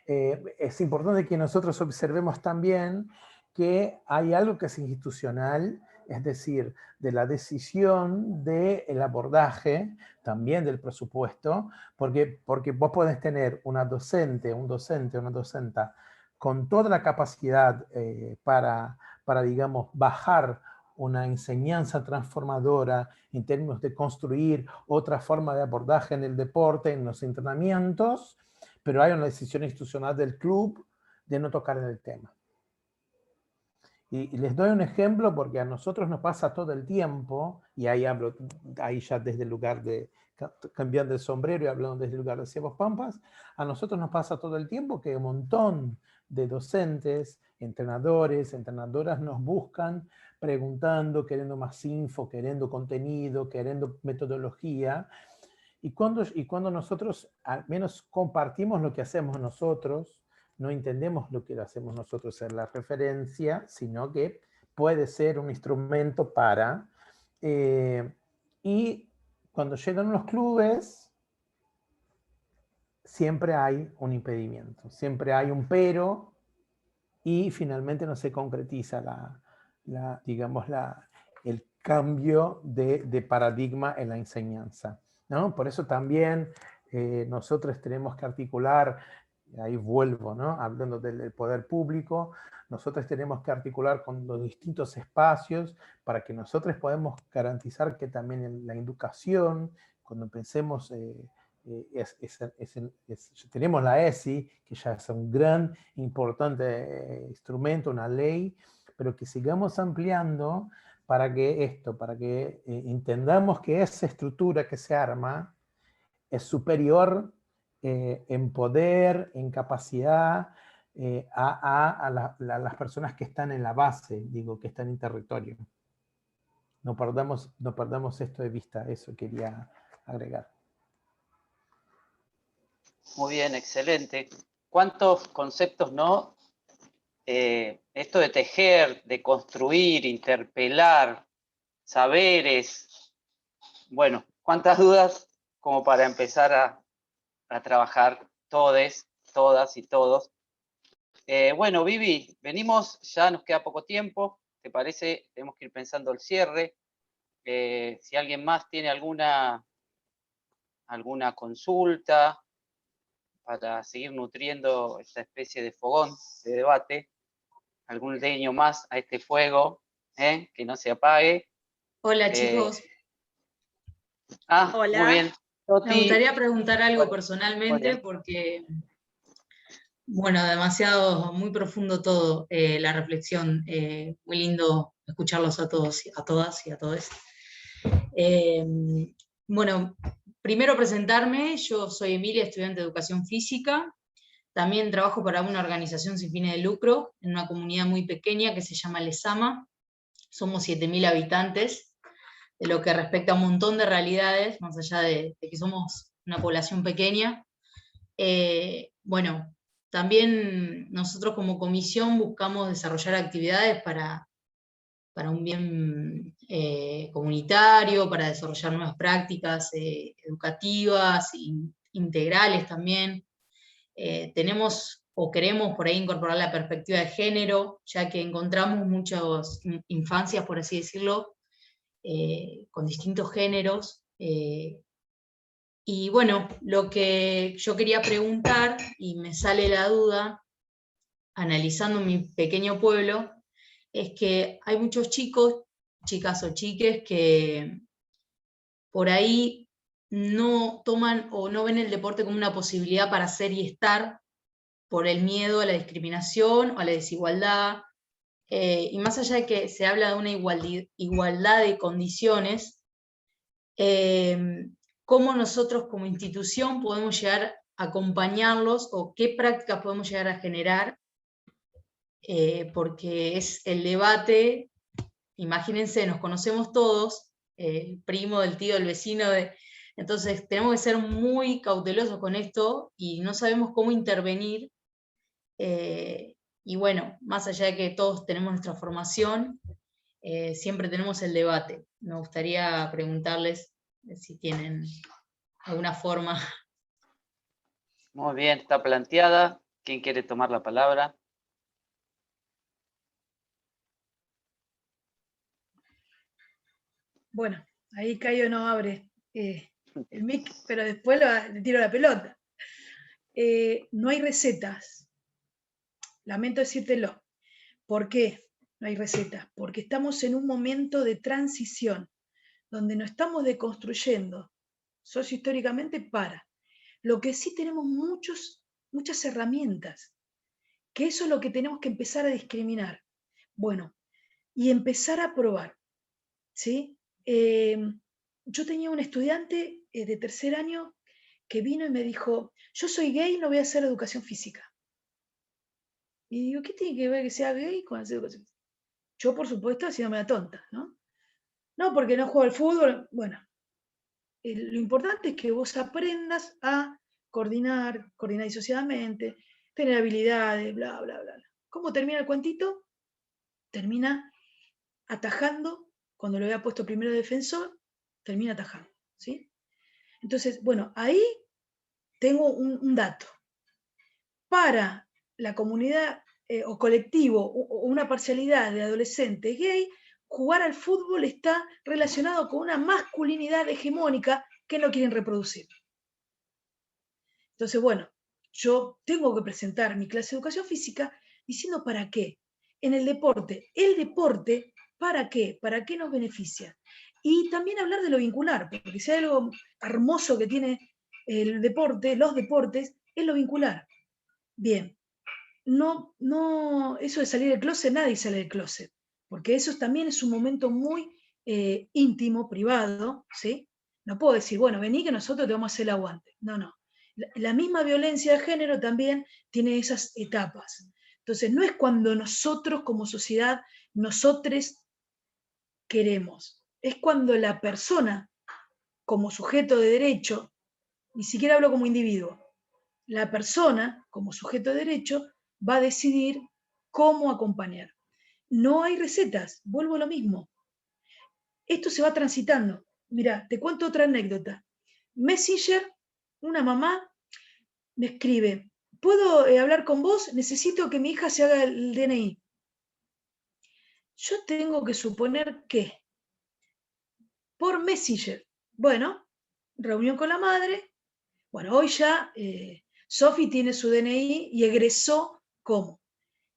es importante que nosotros observemos también que hay algo que es institucional, es decir, de la decisión del abordaje, también del presupuesto, porque vos podés tener una docente, una docenta, con toda la capacidad para, digamos, bajar una enseñanza transformadora en términos de construir otra forma de abordaje en el deporte, en los entrenamientos, pero hay una decisión institucional del club de no tocar en el tema. Y les doy un ejemplo porque a nosotros nos pasa todo el tiempo, y ahí hablo, ahí ya desde el lugar de, cambiando el sombrero y hablando desde el lugar de Ciegos Pampas, a nosotros nos pasa todo el tiempo que un montón de docentes, entrenadores, entrenadoras nos buscan preguntando, queriendo más info, queriendo contenido, queriendo metodología, y cuando nosotros al menos compartimos lo que hacemos nosotros, no entendemos lo que hacemos nosotros en la referencia, sino que puede ser un instrumento para... y cuando llegan los clubes, siempre hay un impedimento, siempre hay un pero, y finalmente no se concretiza digamos, el cambio de paradigma en la enseñanza, ¿no? Por eso también nosotros tenemos que articular, ahí vuelvo, ¿no? Hablando del poder público, nosotros tenemos que articular con los distintos espacios para que nosotros podamos garantizar que también en la educación, cuando pensemos, tenemos la ESI, que ya es un gran, importante instrumento, una ley, pero que sigamos ampliando para que entendamos que esa estructura que se arma es superior en poder, en capacidad a las personas que están en la base, digo, que están en territorio. No perdamos esto de vista, eso quería agregar. Muy bien, excelente. ¿Cuántos conceptos, no? Esto de tejer, de construir, interpelar, saberes. Bueno, ¿cuántas dudas como para empezar a trabajar todes, todas y todos? Bueno, Vivi, venimos, ya nos queda poco tiempo. ¿Te parece? Tenemos que ir pensando el cierre. Si alguien más tiene alguna consulta para seguir nutriendo esta especie de fogón de debate, algún leño más a este fuego, que no se apague. Hola, chicos. Hola. Muy bien. Me gustaría preguntar algo personalmente porque, bueno, muy profundo todo, la reflexión, muy lindo escucharlos a todos, a todas y a todos. Bueno, primero presentarme, yo soy Emilia, estudiante de Educación Física, También trabajo para una organización sin fines de lucro, en una comunidad muy pequeña que se llama Lezama. Somos 7.000 habitantes, de lo que respecta a un montón de realidades, más allá de que somos una población pequeña. Bueno, también nosotros como comisión buscamos desarrollar actividades para un bien comunitario, para desarrollar nuevas prácticas educativas, integrales también. Tenemos o queremos por ahí incorporar la perspectiva de género, ya que encontramos muchas infancias, por así decirlo, con distintos géneros. Y bueno, lo que yo quería preguntar, y me sale la duda, analizando mi pequeño pueblo, es que hay muchos chicos, chicas o chiques, que por ahí no toman o no ven el deporte como una posibilidad para ser y estar por el miedo a la discriminación o a la desigualdad. Y más allá de que se habla de una igualdad de condiciones, cómo nosotros como institución podemos llegar a acompañarlos o qué prácticas podemos llegar a generar, porque es el debate, imagínense, nos conocemos todos, el primo, del tío, del vecino, entonces tenemos que ser muy cautelosos con esto y no sabemos cómo intervenir. Y bueno, más allá de que todos tenemos nuestra formación, siempre tenemos el debate. Me gustaría preguntarles si tienen alguna forma. Muy bien, está planteada. ¿Quién quiere tomar la palabra? Bueno, ahí Cayo no abre el mic, pero después le tiro la pelota. No hay recetas. Lamento decírtelo. ¿Por qué no hay recetas? Porque estamos en un momento de transición, donde nos estamos deconstruyendo sociohistóricamente para. Lo que sí tenemos muchas herramientas, que eso es lo que tenemos que empezar a discriminar. Bueno, y empezar a probar, ¿sí? Yo tenía un estudiante de tercer año que vino y me dijo, yo soy gay, no voy a hacer educación física. Y digo, ¿qué tiene que ver que sea gay con hacer educación física? Yo, por supuesto, haciéndome la tonta, ¿no? No, porque no juego al fútbol. Bueno, lo importante es que vos aprendas a coordinar disociadamente, tener habilidades, bla, bla, bla. ¿Cómo termina el cuentito? Termina atajando, cuando lo había puesto primero defensor, termina atajando, ¿sí? Entonces, bueno, ahí tengo un dato. Para la comunidad o colectivo o una parcialidad de adolescentes gay, jugar al fútbol está relacionado con una masculinidad hegemónica que no quieren reproducir. Entonces, bueno, yo tengo que presentar mi clase de educación física diciendo para qué. En el deporte, ¿para qué? ¿Para qué nos beneficia? Y también hablar de lo vincular, porque si hay algo hermoso que tiene el deporte, los deportes, es lo vincular. Bien, no, eso de salir del closet, nadie sale del closet, porque eso también es un momento muy íntimo, privado, ¿sí? No puedo decir, bueno, vení que nosotros te vamos a hacer el aguante. No, no. La misma violencia de género también tiene esas etapas. Entonces, no es cuando nosotros como sociedad, nosotres queremos, es cuando la persona como sujeto de derecho, ni siquiera hablo como individuo, la persona como sujeto de derecho va a decidir cómo acompañar. No hay recetas, vuelvo a lo mismo. Esto se va transitando. Mira, te cuento otra anécdota. Messenger, una mamá me escribe, ¿puedo hablar con vos? Necesito que mi hija se haga el DNI. Yo tengo que suponer que por Messenger, bueno, reunión con la madre, bueno, hoy ya Sofi tiene su DNI y egresó ¿cómo?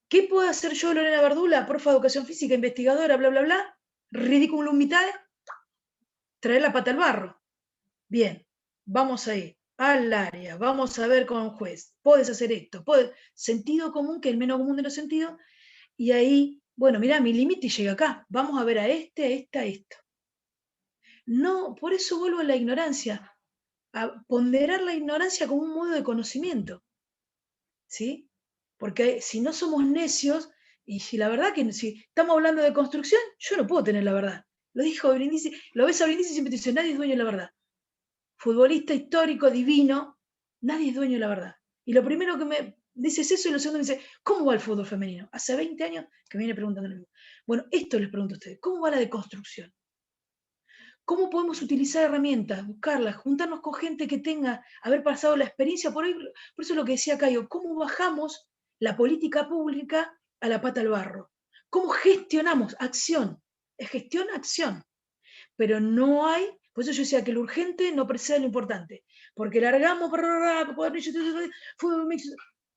¿Qué puedo hacer yo, Lorena Verdula, profe de educación física, investigadora, bla, bla, bla? Ridiculum vitae, traer la pata al barro. Bien, vamos a ir al área, vamos a ver con el juez, puedes hacer esto, sentido común, que es el menos común de los sentidos, y ahí, bueno, mirá, mi límite llega acá, vamos a ver a este, a esta, a esto. No, por eso vuelvo a la ignorancia, a ponderar la ignorancia como un modo de conocimiento. ¿sí? Porque si no somos necios, y si la verdad que si estamos hablando de construcción, yo no puedo tener la verdad. Lo dijo Brindisi, lo ves a Brindisi y siempre te dice, nadie es dueño de la verdad. Futbolista histórico, divino, nadie es dueño de la verdad. Y lo primero que me dice es eso, y lo segundo me dice, ¿cómo va el fútbol femenino? Hace 20 años que me viene preguntando lo mismo. Bueno, esto les pregunto a ustedes, ¿cómo va la deconstrucción? ¿Cómo podemos utilizar herramientas, buscarlas, juntarnos con gente que tenga, haber pasado la experiencia? Por eso es lo que decía Cayo, ¿cómo bajamos la política pública a la pata al barro? ¿Cómo gestionamos? Acción. Es gestión, acción. Pero no hay, por eso yo decía que lo urgente no precede lo importante. Porque largamos, fútbol mixto,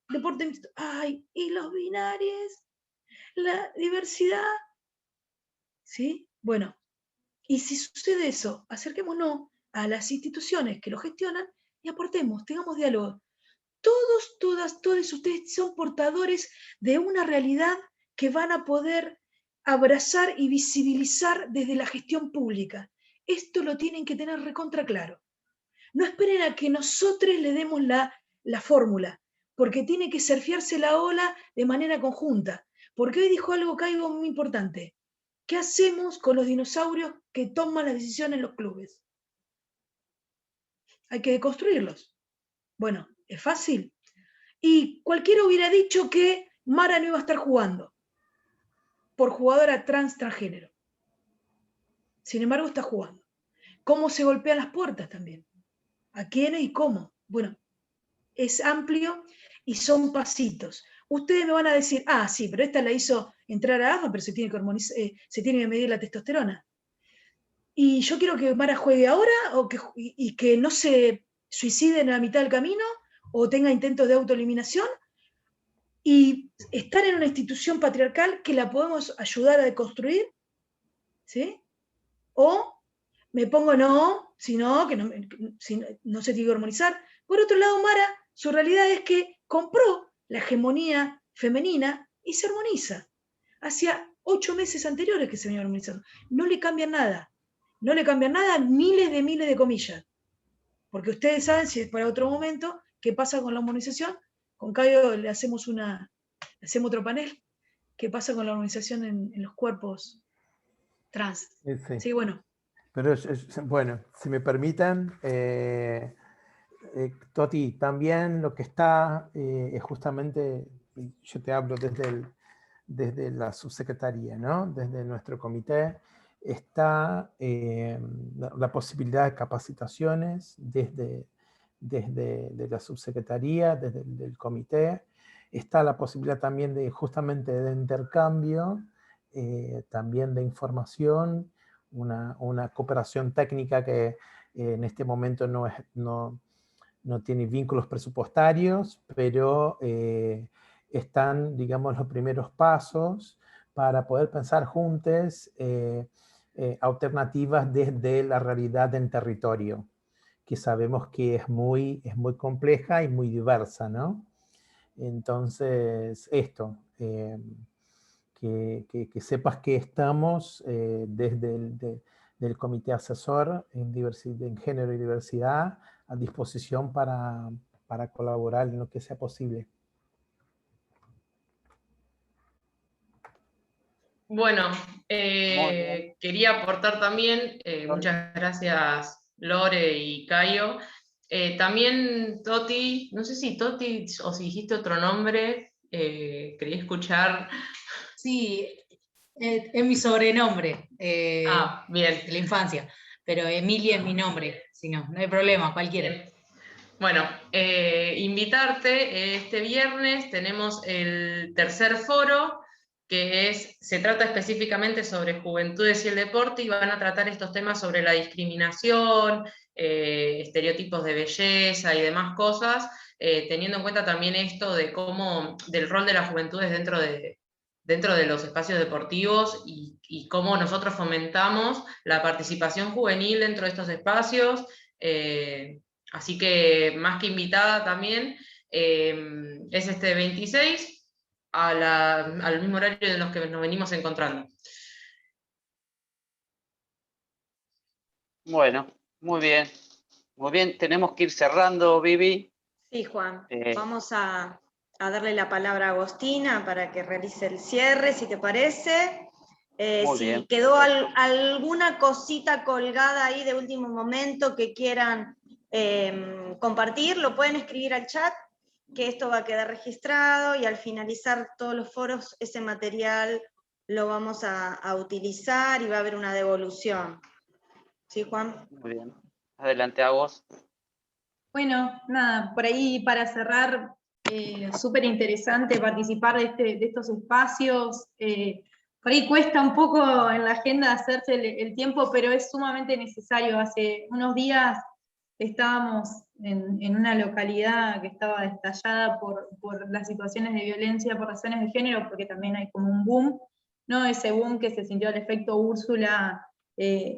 deporte mixto, ay, y los binarios, la diversidad, ¿sí? Bueno, y si sucede eso, acerquémonos a las instituciones que lo gestionan y aportemos, tengamos diálogo. Todos, todas, todos ustedes son portadores de una realidad que van a poder abrazar y visibilizar desde la gestión pública. Esto lo tienen que tener recontra claro. No esperen a que nosotros le demos la fórmula, porque tiene que surfearse la ola de manera conjunta. Porque hoy dijo algo, Caigo, muy importante. ¿Qué hacemos con los dinosaurios que toman las decisiones en los clubes? Hay que deconstruirlos. Bueno, ¿es fácil? Y cualquiera hubiera dicho que Mara no iba a estar jugando por jugadora transgénero. Sin embargo, está jugando. ¿Cómo se golpean las puertas también? ¿A quiénes y cómo? Bueno, es amplio y son pasitos. Ustedes me van a decir, ah, sí, pero esta la hizo entrar a AFA, pero se tiene que medir la testosterona. Y yo quiero que Mara juegue ahora y que no se suicide en la mitad del camino o tenga intentos de autoeliminación y estar en una institución patriarcal que la podemos ayudar a deconstruir, ¿sí? O me pongo no, sino que no se tiene que hormonizar. Por otro lado, Mara, su realidad es que compró la hegemonía femenina y se hormoniza. Hacía 8 meses anteriores que se venía hormonizando. No le cambia nada. No le cambian nada, miles de comillas. Porque ustedes saben, si es para otro momento, qué pasa con la hormonización. Con Caio le hacemos otro panel. ¿Qué pasa con la hormonización en los cuerpos trans? Sí. Sí, bueno. Pero bueno, si me permiten, Toti, también lo que está es justamente, yo te hablo desde la subsecretaría, ¿no? Desde nuestro comité, está la posibilidad de capacitaciones desde la subsecretaría, desde el comité. Está la posibilidad también de justamente de intercambio, también de información, una cooperación técnica que en este momento no tiene vínculos presupuestarios, pero están, digamos, los primeros pasos para poder pensar juntos alternativas desde la realidad del territorio, que sabemos que es muy compleja y muy diversa, ¿no? Entonces, esto, que sepas que estamos desde del Comité Asesor en Género y Diversidad a disposición para colaborar en lo que sea posible. Bueno, quería aportar también, muchas gracias Lore y Caio. También Toti, no sé si Toti o si dijiste otro nombre, quería escuchar. Sí, es mi sobrenombre bien. de la infancia, pero Emilia es mi nombre, si no hay problema, cualquiera. Bien. Bueno, invitarte, este viernes tenemos el tercer foro, que se trata específicamente sobre juventudes y el deporte, y van a tratar estos temas sobre la discriminación, estereotipos de belleza y demás cosas, teniendo en cuenta también esto de del rol de las juventudes dentro de los espacios deportivos y cómo nosotros fomentamos la participación juvenil dentro de estos espacios. Así que más que invitada también, es este 26 al mismo horario de los que nos venimos encontrando. Bueno, muy bien. Muy bien, tenemos que ir cerrando, Vivi. Sí, Juan. Vamos a a darle la palabra a Agostina para que realice el cierre, si te parece. Muy si bien. quedó alguna cosita colgada ahí de último momento que quieran compartir, lo pueden escribir al chat, que esto va a quedar registrado, y al finalizar todos los foros ese material lo vamos a utilizar y va a haber una devolución. ¿Sí, Juan? Muy bien. Adelante, Agos. Bueno, nada, por ahí para cerrar, súper interesante participar de estos espacios. Por ahí cuesta un poco en la agenda hacerse el tiempo, pero es sumamente necesario. Hace unos días estábamos en una localidad que estaba estallada por las situaciones de violencia por razones de género, porque también hay como un boom, ¿no? Ese boom que se sintió el efecto Úrsula,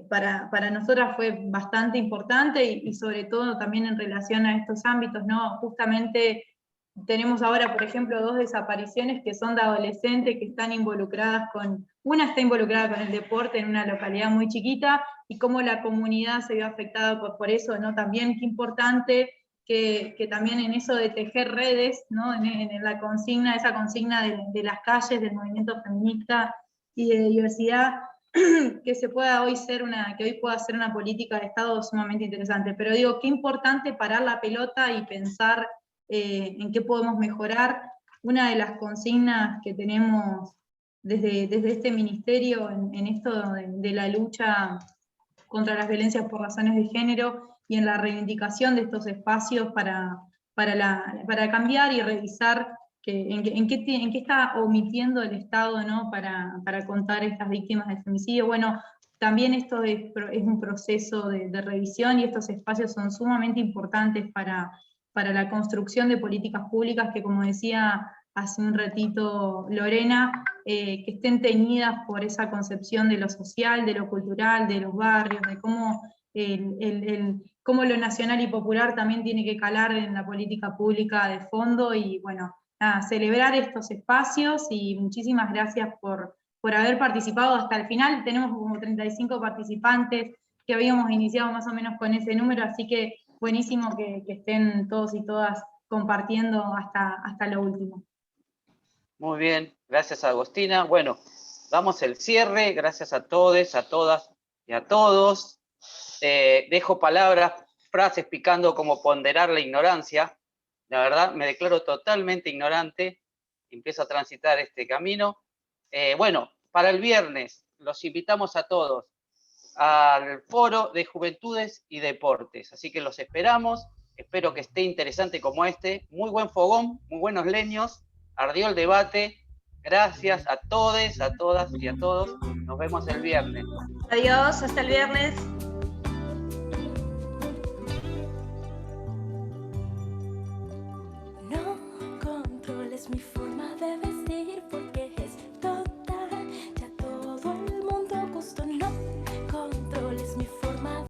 para nosotras fue bastante importante y sobre todo también en relación a estos ámbitos, ¿no? Justamente tenemos ahora, por ejemplo, 2 desapariciones que son de adolescentes que están involucradas una está involucrada con el deporte en una localidad muy chiquita, y cómo la comunidad se vio afectada por eso, ¿no? También qué importante que también en eso de tejer redes, ¿no? En la consigna, esa consigna de las calles, del movimiento feminista y de diversidad, que hoy pueda ser una política de Estado sumamente interesante. Pero digo, qué importante parar la pelota y pensar en qué podemos mejorar. Una de las consignas que tenemos desde este ministerio en esto de la lucha contra las violencias por razones de género y en la reivindicación de estos espacios para cambiar y revisar en qué está omitiendo el Estado, ¿no? para contar estas víctimas de femicidio. Bueno, también esto es un proceso de revisión, y estos espacios son sumamente importantes para la construcción de políticas públicas que, como decía hace un ratito Lorena, que estén teñidas por esa concepción de lo social, de lo cultural, de los barrios, de cómo cómo lo nacional y popular también tiene que calar en la política pública de fondo. Y bueno, nada, celebrar estos espacios, y muchísimas gracias por haber participado hasta el final. Tenemos como 35 participantes, que habíamos iniciado más o menos con ese número, así que buenísimo que estén todos y todas compartiendo hasta lo último. Muy bien, gracias Agostina. Bueno, damos el cierre, gracias a todos, a todas y a todos. Dejo palabras, frases picando como ponderar la ignorancia. La verdad, me declaro totalmente ignorante, empiezo a transitar este camino. Bueno, para el viernes los invitamos a todos al Foro de Juventudes y Deportes, así que los esperamos. Espero que esté interesante como este. Muy buen fogón, muy buenos leños, ardió el debate. Gracias a todos, a todas y a todos. Nos vemos el viernes. Adiós, hasta el viernes. No controles mi forma.